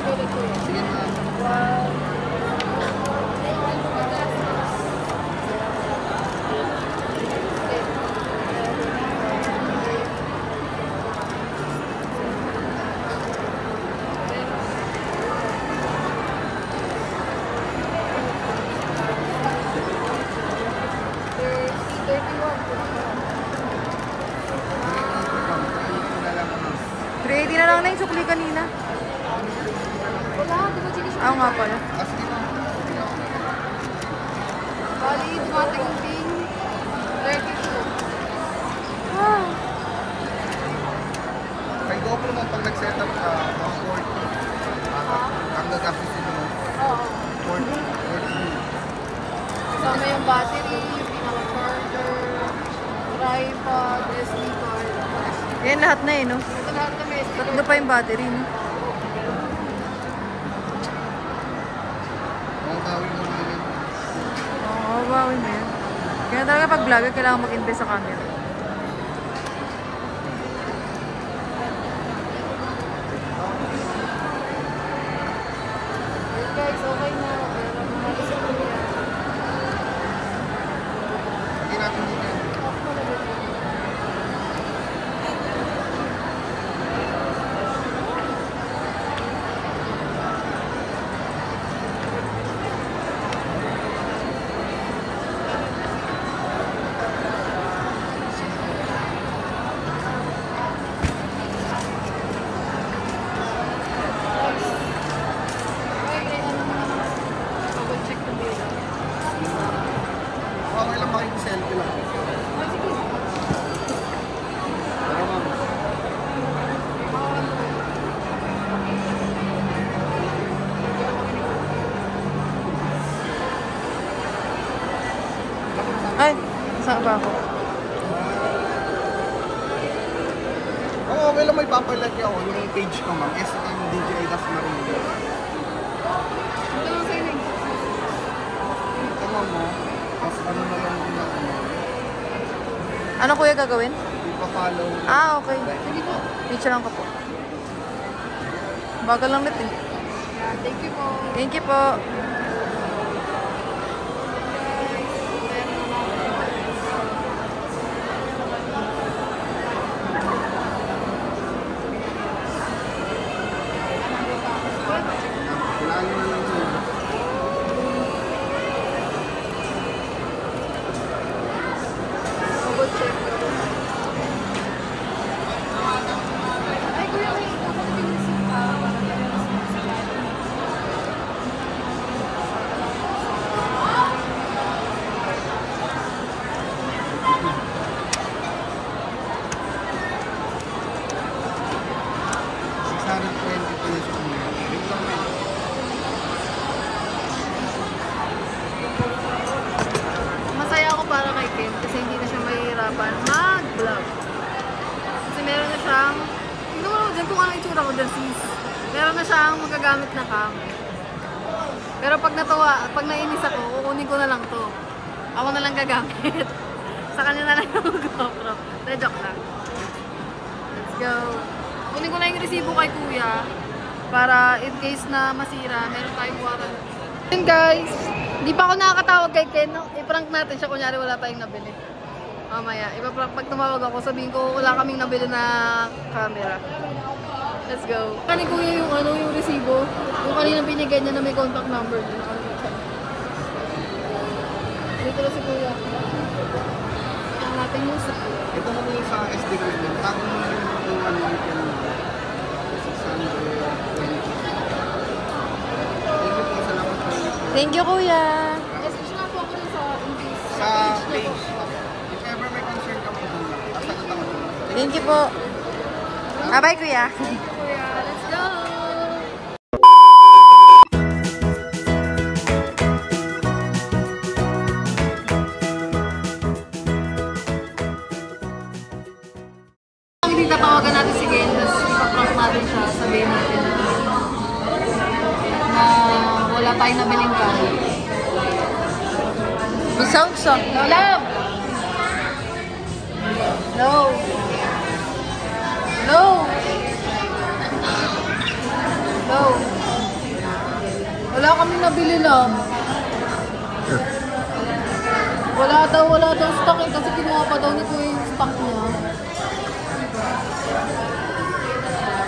28. Sige ma'am. Ready na lang na yung sukli kanina. Wala, di ba sige Oo nga pala. Bali, dumating ping 32. Ah. Kay Go Kasama yung battery, yung pinaka-charger, tripod, SD card. Yan lahat na eh, no? Ito lahat na may SD card. Tatlo pa yung battery, no? Tawin mo na yun. Oo, bawin mo yan. Kaya talaga pag vlogger, kailangan mag-invest sa camera. Guys, okay na. Umalis ako yan. Hindi natin dito. Double check na dito. Okay lang makikselfie lang. Pero ma'am, Ay, saan ba ako? okay lang may papalaki ako. Yung page ko ma'am, SM DJI Das Marino. Ito lang sa'yo eh. Ito ma'am mo, tapos ano na lang din ako. Ano kuya gagawin? Ipa-follow. Ah, okay. Sige po. Picture lang ko po. Bagal lang net eh. Yeah, thank you po. Thank you po. Wala nyo na lang yun. Double check. Ay, kuya, may dapat pinisin ka. Para tayo sa lahat. Masaya ako para kay Ken kasi hindi na siya mahihirapan mag-vlog. Kasi meron na siyang, tingnan mo naman dyan kung ano itsura ko dyan sis. Meron na siyang magagamit na cam. Pero pag natawa, pag nainis ako, kukunin ko na lang to. Ako na lang gagamit. Sa kanya na lang yung GoPro. Na joke lang. Let's go. Kunin ko na yung resibo kay kuya para in case na masira, meron tayong warranty. Yun guys, hindi pa ako nakakatawag kay Ken. No? I-prank natin siya, kunyari wala tayong nabili. Mamaya, pag tumawag ako, sabihin ko wala kaming nabili na camera. Let's go. Kani kuya yung ano, yung resibo. Yung kanina binigay niya na may contact number. Dito na si kuya. Ang natin yung sa... Ito mo yung sa SD card mo. Tago mo na yung 1 week yan. 600. Thank you kuya. Message na po ako dun sa English. Sa page. If ever may concern ka po dun, sagot ako dun. Thank you po. Bye-bye kuya. Kuya, let's go! Hindi tatawagan natin si Ken, tapos ipaprank natin siya, sabihin natin na wala tayong nabiling kami. It sounds so. Love! No! No! No! Wala kami nabili lang. Wala daw stock eh, kasi kinuha pa daw ni Kuya yung stock niya.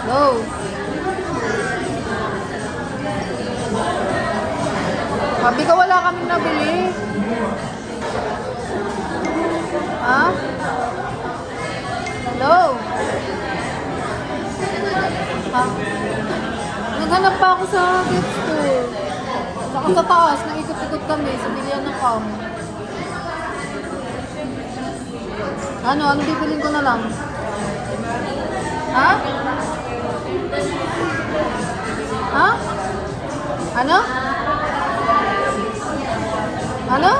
No! Sabi ka wala kaming nabili. Ha? Hello? Ha? Naghanap pa ako sa gift store. Saka sa taas, naikot-ikot kami sa bilihan ng cam. Ano bibilin ko na lang? Ha? Ha? Ano? Ano?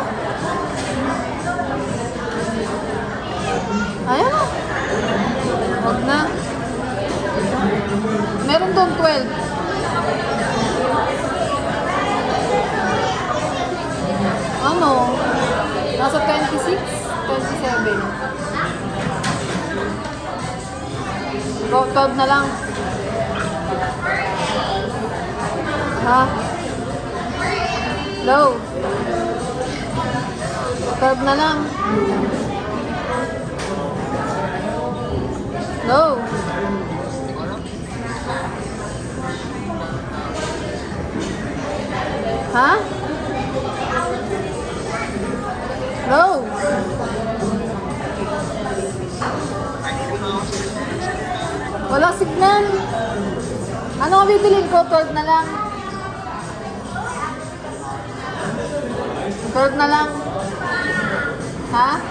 Huwag na. Meron doon 12. Ano? Nasa 26? 27. Go, 12 na lang. Ha? Low. 12 na lang. Low. Ha? Low. Walang signal. Ano ang bibilin ko? 12 na lang. 12 na lang. Ha?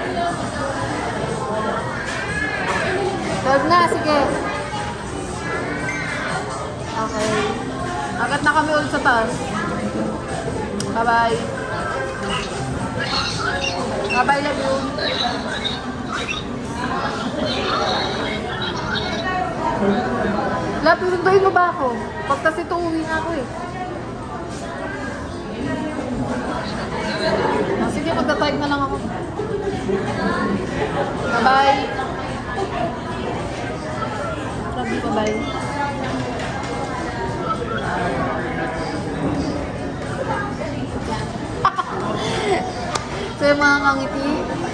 12 na, sige. Okay. Agad na kami ulit sa taas. Bye-bye. Bye-bye, love you. Love, susunduin mo ba ako? Pag kasi uwi na ako eh. Oh, sige, magta-type na lang ako. Bye-bye. Sabi, bye-bye. So yung mga kangiti,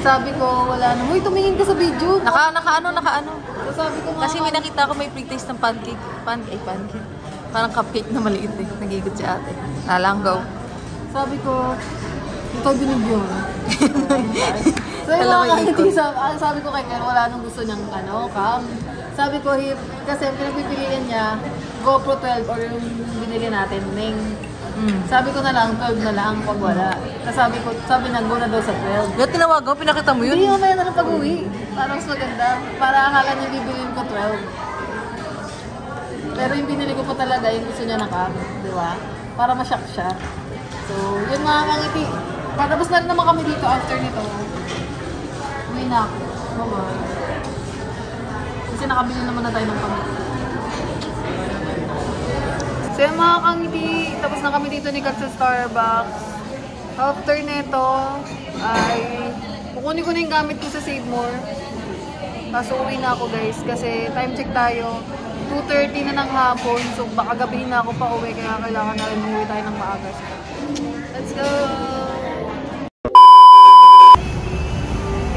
sabi ko wala na. Uy, tumingin ka sa video. Naka-ano. So, sabi ko nga, Kasi may nakita ko may pre-taste ng pancake. Pancake. Parang cupcake na maliit eh. Nagigit si ate. Nalanggaw. sabi ko, ikaw binibyon. So yung mga kangiti, sabi ko kay Ken, wala nung gusto niyang cam. Sabi ko, kasi pinagpipilian niya, GoPro 12 or yung binili natin, Ning. Sabi ko na lang, 12 na lang pag wala. Kasi sabi na, go na daw sa 12. Yung tinawag ko, pinakita mo yun? Hindi, mamaya na lang pag-uwi. Para mas maganda. Para akala niya bibilin ko 12. Pero yung binili ko pa talaga, yung gusto niya na cam. Di ba? Para ma-shock siya. So, yun mga kangiti. Patapos na rin naman kami dito after nito. Uwi na ako. Bye-bye. Kasi nakabili naman na tayo ng pamilya. So yung mga kangiti, tapos na kami dito ni Kat sa Starbucks. After nito, ay kukunin ko na yung gamit ko sa Save More. Kaso uwi na ako guys, kasi time check tayo. 2:30 na ng hapon, so baka gabi na ako pa uwi, kaya kailangan na rin umuwi tayo ng maaga. Let's go!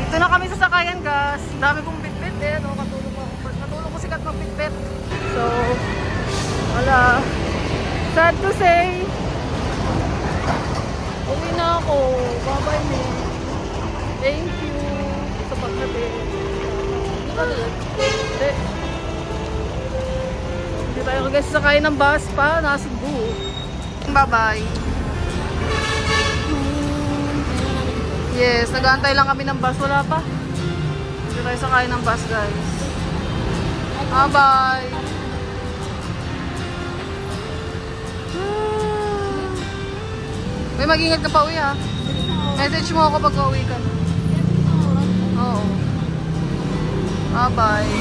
Dito na kami sa sakayan guys. Dami kong bitbit eh, no? Katulong ko si Kat mag-bitbit. So, wala. Sad to say, uwi na ako. Bye-bye me. Thank you sa pagkabit. Hindi tayo guys sakay ng bus pa. Nasa Cebu. Bye-bye. Yes, nag-aantay lang kami ng bus. Wala pa. Hindi tayo sakay ng bus guys. Bye-bye. May mag-ingat ka pa uwi ha. Message mo ako pag uwi ka na. Oo. Bye-bye.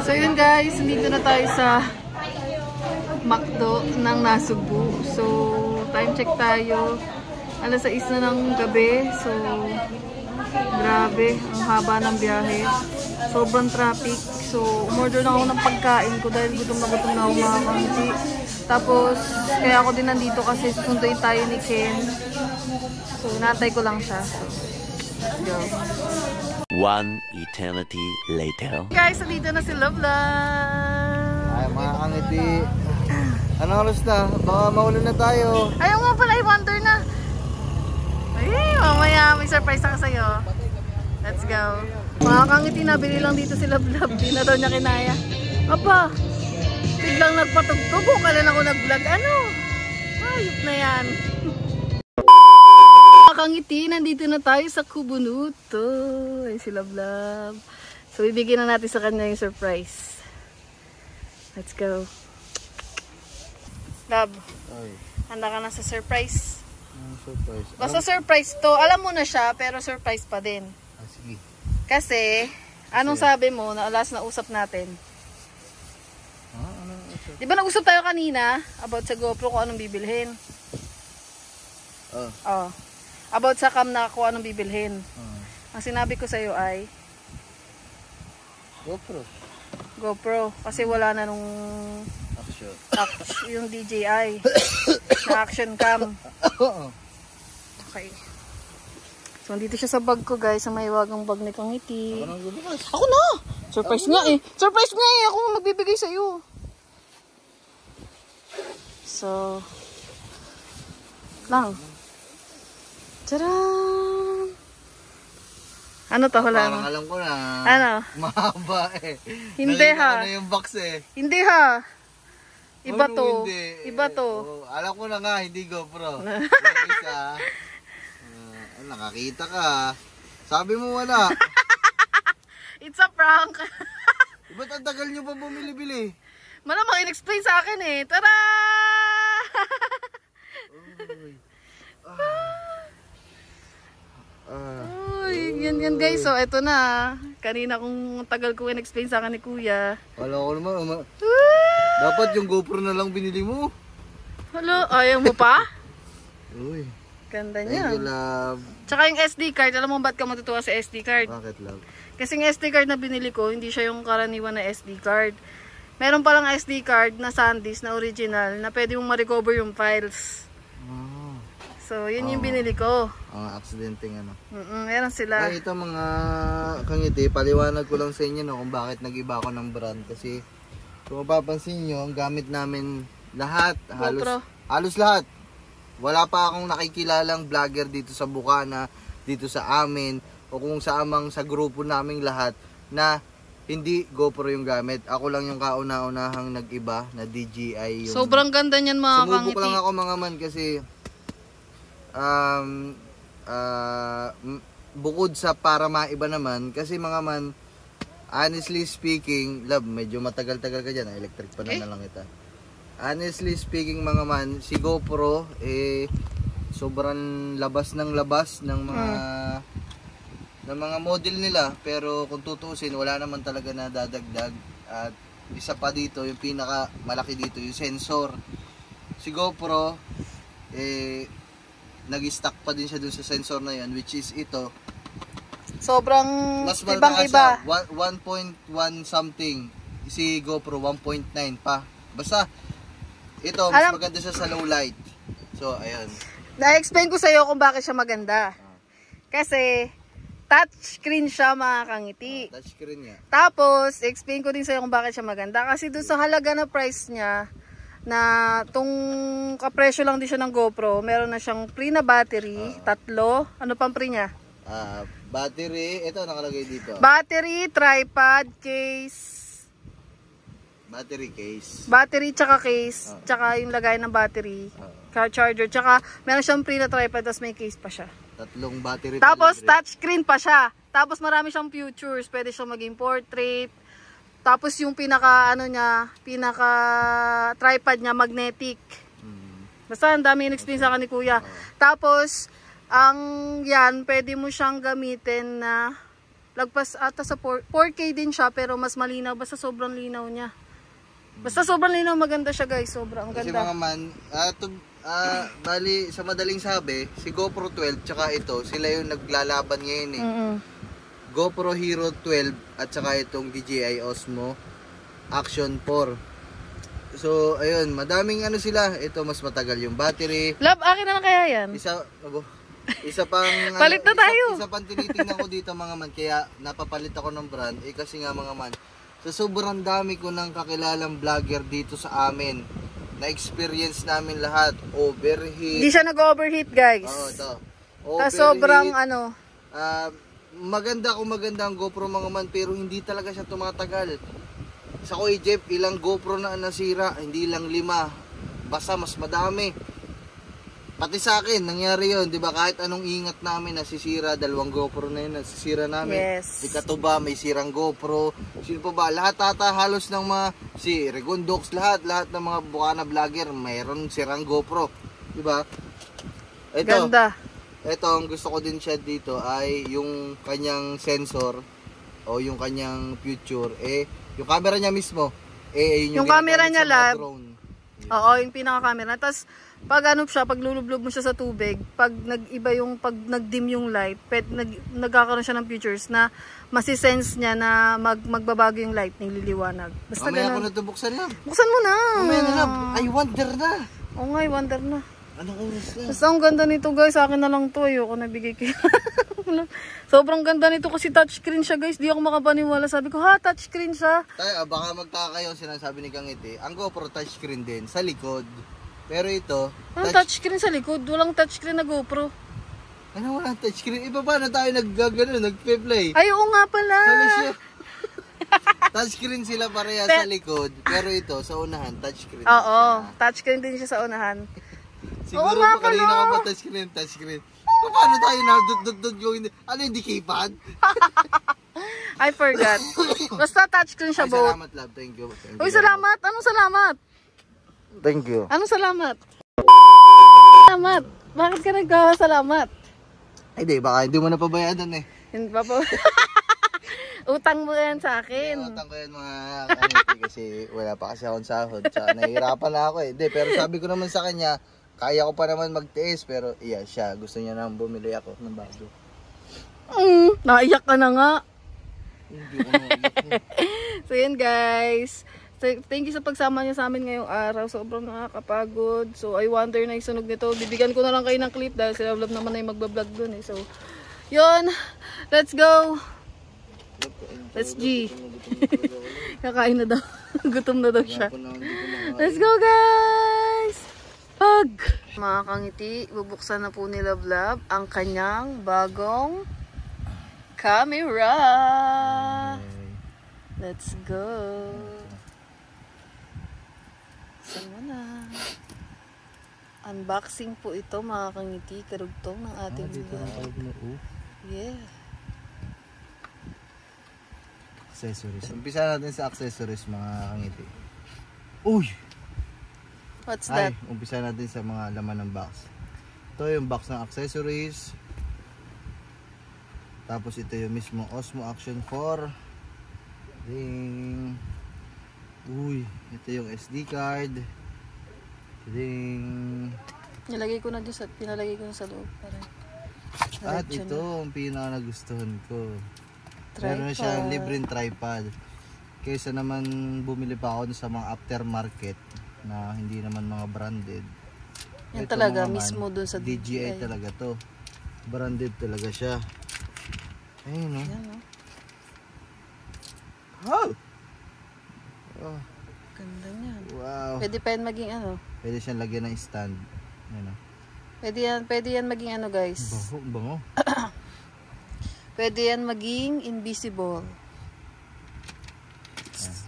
So yun guys, nandito na tayo sa McDo ng Nasugbu. So, time check tayo. Alas 6 na ng gabi. So, grabe, ang haba ng biyahe. Sobrang traffic. So, umorder na ako ng pagkain ko dahil gutom na ako mga kangiti. Tapos, kaya ako din nandito kasi susunduin tayo ni Ken. So, natay ko lang siya. So, let's go. One eternity later. Guys, nandito na si Love Love. Ay, mga kangiti. Anong oras na? Baka maulan na tayo. Ayaw nga pala, I wonder na. Ay, mamaya may surprise ako sa'yo. Let's go. Mga kangiti, nabili lang dito si Love Love. Di na daw niya kinaya. Apa, biglang nagpatugtog. Kailan ako nag-vlog. Ano? Ayop na yan. Mga kangiti, nandito na tayo sa Kubunuto. Ay, si Love Love. So, bibigyan na natin sa kanya yung surprise. Let's go. Love. Ay. Handa ka na sa surprise. Surprise. Basta surprise to. Alam mo na siya, pero surprise pa din. Sige. Kasi, anong sabi mo na last na usap natin? Di ba nag-usap tayo kanina about sa GoPro kung anong bibilhin? Oh. About sa cam na kung anong bibilhin. Ang sinabi ko sa'yo ay GoPro. Kasi wala na nung yung DJI na action cam. Okay. So, dito siya sa bag ko, guys. Sa mahiwagang bag ni Kangiti. Ako na! Surprise nga eh. Surprise nga eh. Ako magbibigay sa'yo. So, lang. Tcharam! Ano to? Hula mo? Parang alam ko na. Ano? Mahaba eh. Hindi Nakita ko ha. na yung box eh. Hindi ha. Iba Ano, to. hindi? Iba to. Alam ko na nga, hindi GoPro. Yung isa. Nakakita ka. Sabi mo wala. It's a prank. Ba't ang tagal nyo pa bumili-bili? Malamang in-explain sa akin eh. Tara! Uy, yan guys. So, eto na. Kanina kung tagal ko in-explain sa akin ni Kuya. Wala ko naman. Dapat yung GoPro na lang binili mo. Hello, ayaw mo pa? Uy. Ganda Thank niya. you, love. Tsaka yung SD card, alam mo ba't ka matutuwa sa SD card? Bakit, love? Kasi yung SD card na binili ko, hindi siya yung karaniwan na SD card. Meron palang SD card na SanDisk na original na pwede mong ma-recover yung files. So, yun yung binili ko. Aksidenteng ano. Meron sila. Ay, ito mga Kangiti, paliwanag ko lang sa inyo no, kung bakit nag-iba ako ng brand. Kasi kung mapapansin nyo, ang gamit namin lahat, halos lahat. Wala pa akong nakikilalang vlogger dito sa Bukana, dito sa amin, o kung sa grupo naming lahat na hindi GoPro yung gamit. Ako lang yung kauna-unahang nag-iba na DJI yung... Sobrang ganda niyan mga Kangiti. Sumubok lang ako mga man kasi bukod sa para maiba naman, kasi mga man, honestly speaking, love, medyo matagal-tagal ka dyan, electric pa na lang ito. Honestly speaking mga man, si GoPro sobrang labas ng mga model nila, pero kung tutuusin wala naman talaga na dadagdag. At isa pa dito, yung pinaka malaki dito, yung sensor. Si GoPro nag-stack pa din siya dun sa sensor na yan, which is ito. Sobrang mas ibang-iba. 1.1 something. Si GoPro 1.9 pa. Basta ito, mas maganda siya sa low light. So, ayun. Na-explain ko sa'yo kung bakit siya maganda. Kasi, touchscreen siya mga Kangiti. Touchscreen niya. Tapos, explain ko din sa'yo kung bakit siya maganda. Kasi doon sa halaga na price niya, na tong kapresyo lang din siya ng GoPro, meron na siyang free na battery, 3. Ano pang free niya? Battery, ito nakalagay dito. Battery, tripod, case. Battery tsaka case, tsaka yung lagay ng battery, charger, tsaka meron siyang free na tripod, tapos may case pa siya. 3 battery. Tapos touchscreen pa siya. Tapos marami siyang features, pwede siyang maging portrait. Tapos yung pinaka tripod niya magnetic. Basta ang dami in-explain sa akin ni Kuya. Tapos yan pwede mo siyang gamitin na lagpas ata sa 4K din siya, pero mas malinaw, basta sobrang linaw niya. Basta sobrang linaw, maganda siya guys, sobrang ganda. Kasi mga man, bali sa madaling sabi, si GoPro 12 tsaka ito, sila yung naglalaban ngayon eh. GoPro Hero 12 at saka itong DJI Osmo Action 4. So, ayun, madaming ano sila. Ito, mas matagal yung battery. Love, akin na lang kaya yan. Isa pang palit na tayo. Isa pang tinitingnan ko dito mga man, kaya napapalit ako ng brand. Kasi nga mga man, sa sobrang dami ko ng kakilalang vlogger dito sa amin, na-experience namin lahat. Overheat. Hindi siya nag-overheat guys. Oo, ito. Sobrang maganda ang GoPro mga man, pero hindi talaga siya tumatagal. Sa Kuya Jeff, ilang GoPro na nasira, hindi lang 5. Basta mas madami. Pati sa akin, nangyari yun, di ba? Kahit anong ingat namin, nasisira. 2 GoPro na yun, nasisira namin. Yes. Di Katuba, may sirang GoPro. Sino pa ba? Lahat ata, halos ng mga, si Regondox, lahat ng mga Bukana vlogger, mayroon sirang GoPro. Diba? Ito. Ganda. Ito, ang gusto ko din siya dito ay yung kanyang sensor o yung kanyang future. Yung camera niya mismo. Ayun Yung camera ginagamit niya, sa mga lab. drone. Oo, yung pinaka-camera. Tapos, pag ano siya, pag lulublob mo siya sa tubig, pag nag-iba yung, pag nag-dim yung light, nagkakaroon siya ng features na masisense niya na magbabago yung light, nililiwanag. Basta Mamaya ko ganun. na ito buksan lang. Buksan mo na. Mamaya na lang. I wonder na. Oo nga, wonder na. Anong oras na? Basta ang ganda nito guys, sa akin na lang to. Ayoko nabigay kayo. Sobrang ganda nito kasi touchscreen siya guys. Di ako makapaniwala. Sabi ko, ha, touchscreen siya. Tayo, baka magtaka kayo sinasabi ni Kang Iti. Ang GoPro touchscreen din sa likod. Pero ito, Anong touchscreen sa likod? Walang touchscreen na GoPro. ano wala touchscreen? Iba pa na tayo nagpe-play. Ay, oo nga pala. Ano siya? Touchscreen sila pareha sa likod, pero ito sa unahan touchscreen. Oo, touchscreen din siya sa unahan. Siguro Oo nga pa kanina pala. ka pa touchscreen. Paano tayo na dot yung ano hindi keypad? I forgot. Basta touchscreen siya, Ay, both. salamat love, thank you. Uy, salamat. Anong salamat? Thank you. Anong salamat? Salamat. Bakit ka nagkakasalamat? Ay di, baka hindi mo na pabayadan eh. Hindi pa po. Utang mo yan sa akin. Utang ko yan mga kaniti kasi wala pa kasi akong sahod. Tsaka nahihirapan na ako eh. Di, pero sabi ko naman sa kanya, kaya ko pa naman magtiis. Pero iya, siya, gusto niya nang bumili ako ng bago. Naiyak ka na nga. Hindi ko naiyak. So yun guys. Thank you sa pagsama niyo sa amin ngayong araw. Sobrang nakakapagod. So I wonder na isunog nito. Bibigyan ko na lang kayo ng clip dahil si Love naman ay magbablog dun eh. So yun. Let's go. Let's G. Kakain na daw. Gutom na daw siya. Let's go guys. Pag mga kangiti, bubuksan na po ni Love ang kanyang bagong camera. Let's go. Saan mo na? Unboxing po ito mga kangiti, karugtong ng ating vlog. Yeah. Accessories. Umpisa natin sa accessories mga kangiti. Uy! What's that? Umpisa natin sa mga laman ng box. Ito yung box ng accessories. Tapos ito yung mismo Osmo Action 4. Ding. Uy, ito yung SD card. Ding. Nilagay ko na doon sa, pinalagay ko na sa loob. Parang, At ito ang pinaka nagustuhan ko. Meron na siya libreng tripod. Kaysa naman bumili pa ako sa mga aftermarket na hindi naman mga branded. yan Ito talaga, naman, mismo doon sa DJI talaga to. Branded talaga siya. Ayun no. Yan, no? Oh! Oh, Ganda niyan. wow. Pwede pa yan maging ano. Pwede siyang lagyan ng stand. Ayun no. Pwede yan maging ano guys. Bango. Pwede yan maging invisible.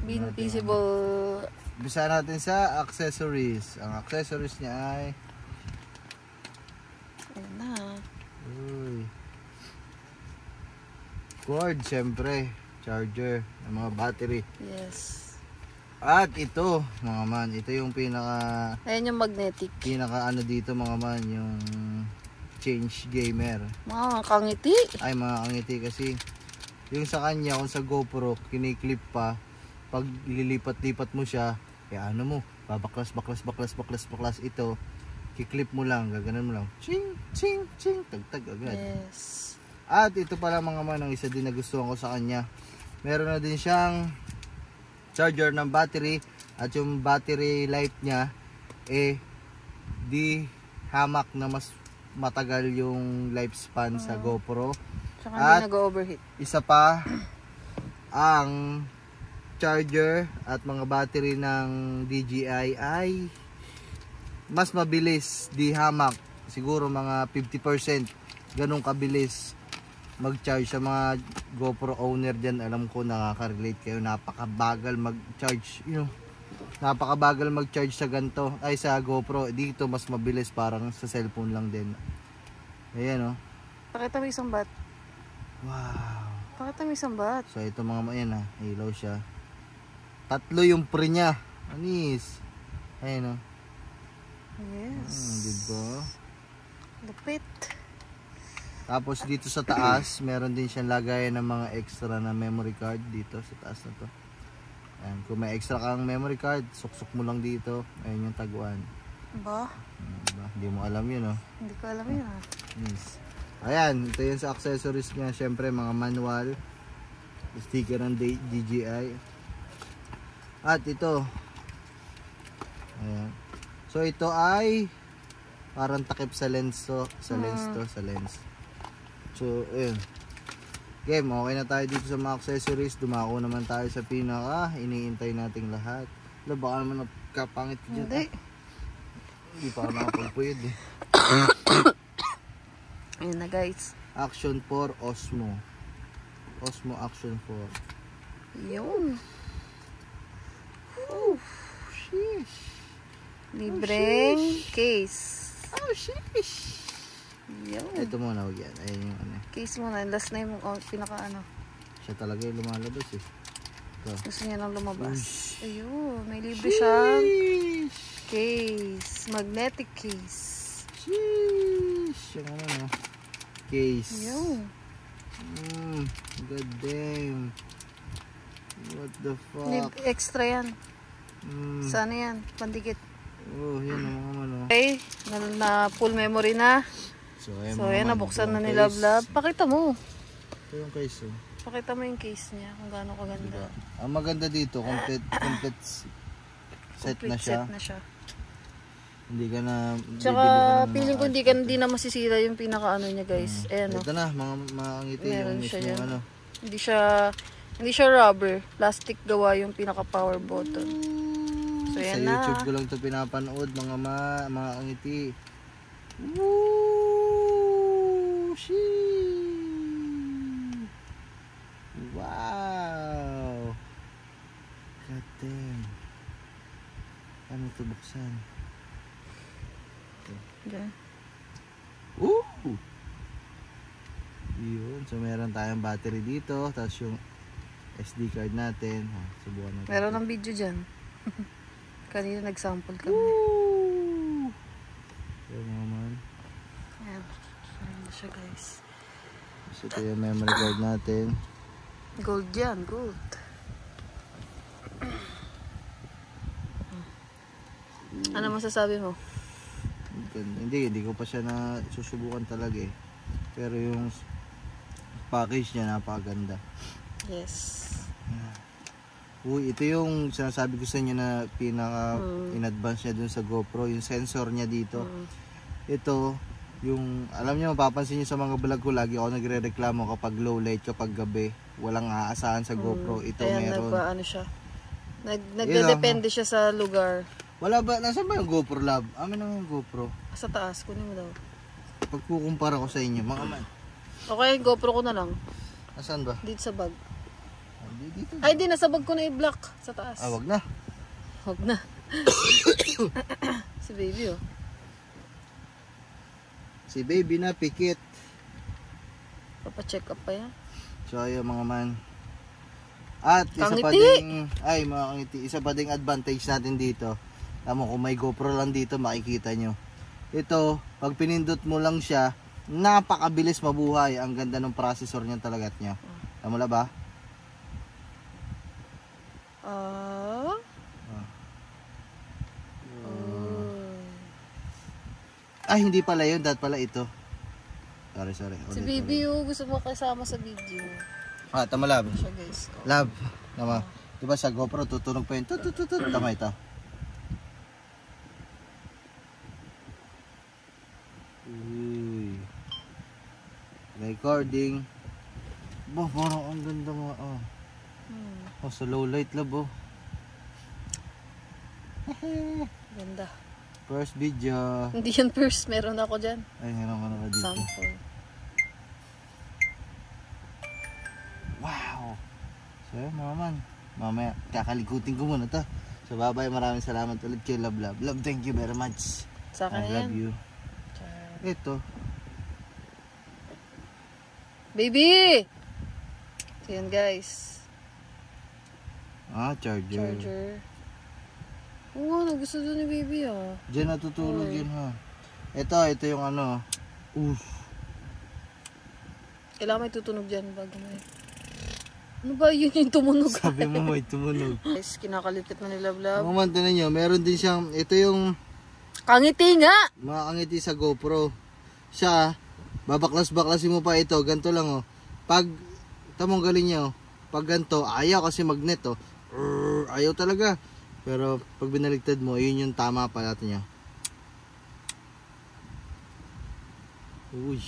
Invisible. Bisa natin sa accessories. Ang accessories niya ay Ayun na. uy. Cord, syempre. Charger, ng mga battery. Yes. At ito, mga man, ito yung pinaka Ayan yung magnetic. ano dito mga man, yung change gamer. Mga kangiti. Ay mga kangiti kasi yung sa kanya, kung sa GoPro, kiniklip pa, pag lilipat-lipat mo siya, kaya ano mo, babaklas, baklas, ito, kiklip mo lang, gaganan mo lang, ching, ching, ching, tagtag agad. Yes. At ito pala mga man, ang isa din na gustuhan ko sa kanya, meron na din siyang charger ng battery, at yung battery life niya, di hamak na mas matagal yung lifespan sa GoPro. Tsaka At hindi nag-overheat. isa pa ang charger at mga battery ng DJI ay mas mabilis di hamak, siguro mga 50% ganun kabilis mag-charge. Sa mga GoPro owner dyan, alam ko nakaka-relate kayo, napakabagal mag-charge, napakabagal mag-charge sa ganito, ay sa GoPro. Dito mas mabilis, parang sa cellphone lang din. Ayan Pakita mo isang bat. wow. Pakita mo isang bat. So ito mga ayan ilaw siya. Tatlo yung pre niya. Anis. Ayan Yes. Diba? Lupit. Tapos dito sa taas, meron din siyang lagayan ng mga extra na memory card dito sa taas na to. Ayan, kung may extra kang memory card, suksok mo lang dito. Ayun yung taguan. Ba? Diba? Hindi mo alam yun, oh. Hindi ko alam yun. Yes. Ayan, ito yun sa accessories niya. Siyempre, mga manual. Sticker ng DJI. At ito. Ayan. So, ito ay parang takip sa lens to. Sa lens to. Sa lens. So, ayun. Game, okay na tayo dito sa mga accessories. Dumako naman tayo sa pinaka. Iniintay nating lahat. Wala, baka naman kapangit ko dyan. Hindi. Hindi pa ako nakapagpuyod eh. Ayun na guys. Action 4 Osmo. Osmo Action 4. Yun. Sheesh. Libreng case. Oh, sheesh. Yun. Ito muna, wag yan. Ayun yung ano. Case mo na. Last na yung pinaka ano. Siya talaga yung lumalabas eh. Ito. Gusto niya nang lumabas. Ayun. May libre siyang case. Magnetic case. Sheesh. Yung ano no. Case. Yun. God damn. What the fuck? Extra yan. Sana yan. Pandikit. Oh, yan ang mga ano. Okay. Na full memory na. So, So, ayan. Nabuksan na ni Love Love. Pakita mo. Ito yung case oh. Pakita mo yung case niya. Kung gaano kaganda. Diba? Ang maganda dito, complete set na siya. Set na siya. Hindi ka na Tsaka bibili ka ng feeling ko mga hindi na masisira yung pinaka ano niya guys. Ayan o. Ito na, mga ngiti Meron yung siya mismo yan. ano. Hindi siya rubber. Plastic gawa yung pinaka power button. So Sa yan na. YouTube ko lang ito pinapanood mga ngiti. Woo! Sheesh! Wow! God damn. Ano ito buksan? Diyan. Ooh! Yun. So, meron tayong battery dito. Tapos yung SD card natin. Subukan natin. Meron ng video dyan. Kanina nag-sample kami. Woo! Yan naman. Ayan. Ayan na siya guys. So, ito yung memory card natin. Gold yan. Gold. Ano masasabi mo? Hindi ko pa siya na susubukan talaga eh. Pero yung package niya napakaganda. Yes. Uy, ito yung sinasabi ko sa inyo na pinaka in-advance niya dun sa GoPro, yung sensor niya dito. Ito, yung alam niyo, mapapansin niyo sa mga vlog ko, lagi ako nagrereklamo kapag low light, kapag gabi, walang aasahan sa GoPro. Ito Ayan, meron. ano siya. Nagdedepende siya sa lugar. Wala ba? Nasaan ba yung GoPro Lab? Amin naman yung GoPro. Sa taas, kunin mo daw. Pagkukumpara ko sa inyo, mga man. Okay, GoPro ko na lang. Nasaan ba? Dito sa bag. Dito. Ay, di, nasa bag ko na i-block. Sa taas. Ah, wag na. Wag na. Si baby, oh. Si baby na pikit. Papacheck up pa yan. So, ayun mga man. At isa pa Kangiti! ding, ay mga kangiti, isa pa ding advantage natin dito. Tama, kung may GoPro lang dito, makikita nyo. Ito, pag pinindot mo lang siya, napakabilis mabuhay. Ang ganda ng processor niya talaga niya. Tama na ba? Ay, hindi pala yun. Dahil pala ito. Sorry. Si baby, oh. Gusto mo kasama sa video. Ah, tama lab. Siya, guys. Lab. Tama. Diba sa GoPro, tutunog pa yun. Tama ito. Uy. Recording. Bah, parang ang ganda nga. Oh, sa low light lab, oh. Ganda. First video. Hindi yan first. Meron ako dyan. Ay, meron ka na dito. Sample. Wow! So yun mga man, mamaya kakalikutin ko muna to. So bye-bye, maraming salamat ulit kay Love. Love, thank you very much. Sa akin I yan. love you. Ito. Baby! So yan guys. Ah, charger. Charger. Oo, gusto doon ni baby ah. Diyan natutulog yun ha. Ito yung ano. Kailangan may tutunog dyan bago may... Ano ba yun yung tumunog? Sabi mo may tumunog. Guys, kinakalikit na ni Lablab. Mga mantanan nyo, meron din siyang, ito yung Kangiti nga! mga kangiti sa GoPro. Siya, babaklas-baklasin mo pa ito, ganito lang oh. Pag, tamong galing niya oh. Pag ganito, ayaw kasi magnet oh. Ayaw talaga. Pero pag binaligtad mo, yun yung tama pala niya. Uy.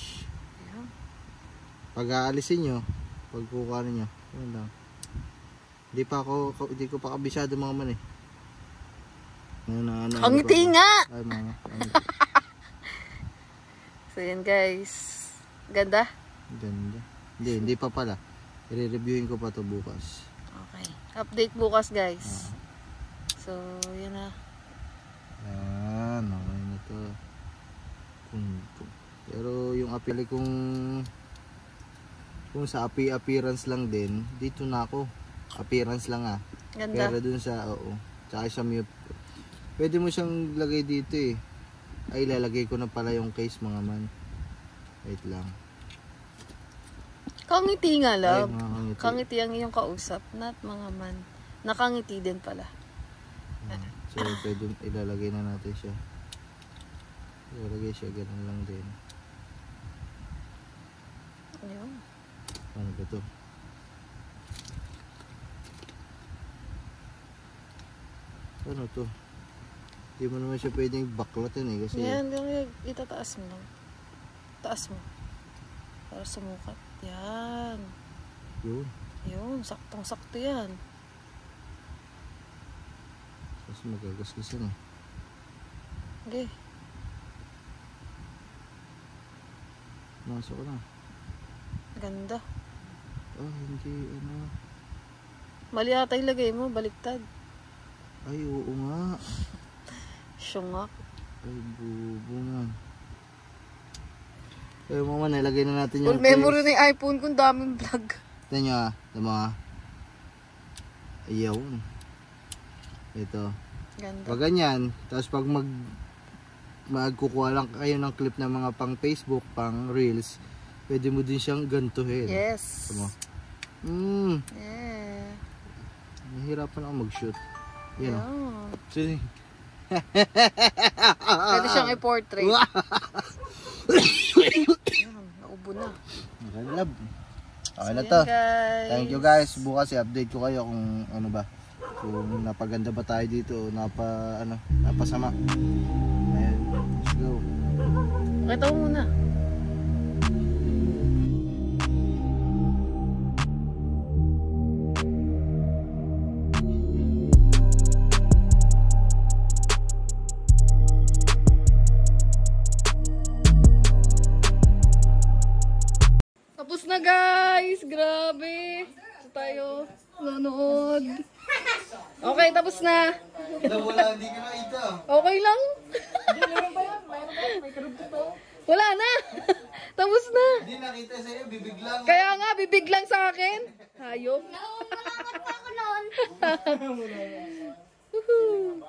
Pag aalisin nyo, pag kukuhanin nyo, yun lang. Hindi ko pa kabisado mga man eh. Kangiti nga! Ay mga. So yan guys. Ganda? Ganda. Hindi pa pala. I-reviewin ko pa to bukas. Okay. Update bukas guys. So, yan na. Yan, okay na to. Pero yung apili kung sa appearance lang din, dito na ako. Appearance lang ah. Ganda. Pero dun sa, tsaka sa mute. Pwede mo siyang lagay dito eh. Ay, lalagay ko na pala yung case mga man. Wait lang. Kangiti nga Ay, love. mga kangiti. Kangiti ang iyong kausap, not mga man. Nakangiti din pala. So, pwede ilalagay na natin siya. Ilalagay siya, ganun lang din. Ayun. Ano ba to? Ano to? Hindi mo naman siya pwedeng baklatin eh. Kasi Yan, itataas mo lang. Taas mo. Para sumukat. Yan. yun. Yun, saktong-sakto yan. Kasi magagasgasan eh. Okay. Masok na. Ganda. Hindi ano. Mali ata ilagay mo, baliktad. Ay, oo nga. Syungak. Ay, bubo nga. Ay, mama, nilagay na natin Full yung memory na yung iPhone kung daming vlog. Ito nyo ah. Ito mga. Ayaw. Ito. Ganda. Pag ganyan, tapos pag magkukuha lang kayo ng clip ng mga pang Facebook, pang Reels, pwede mo din siyang gantuhin. Yes. Ito mo. Yeah. Nahihirapan ako mag-shoot. Yan o. Yeah. Sige. Pwede siyang i-portrait. Yan, naubo na. Okay, love. Okay na So, to. yan, guys. Thank you guys. Bukas i-update ko kayo kung ano ba. Kung napaganda ba tayo dito o napasama. Ayan. Let's go. Pakita mo muna. Tapos na guys! Grabe! Ito tayo nanonood. Okay, tapos na. Wala, hindi ka nakita. Okay lang. Wala na. Tapos na. Hindi nakita sa'yo, bibig lang. Kaya nga, bibig lang sa akin. Hayop. Malakot pa ako noon. Woohoo.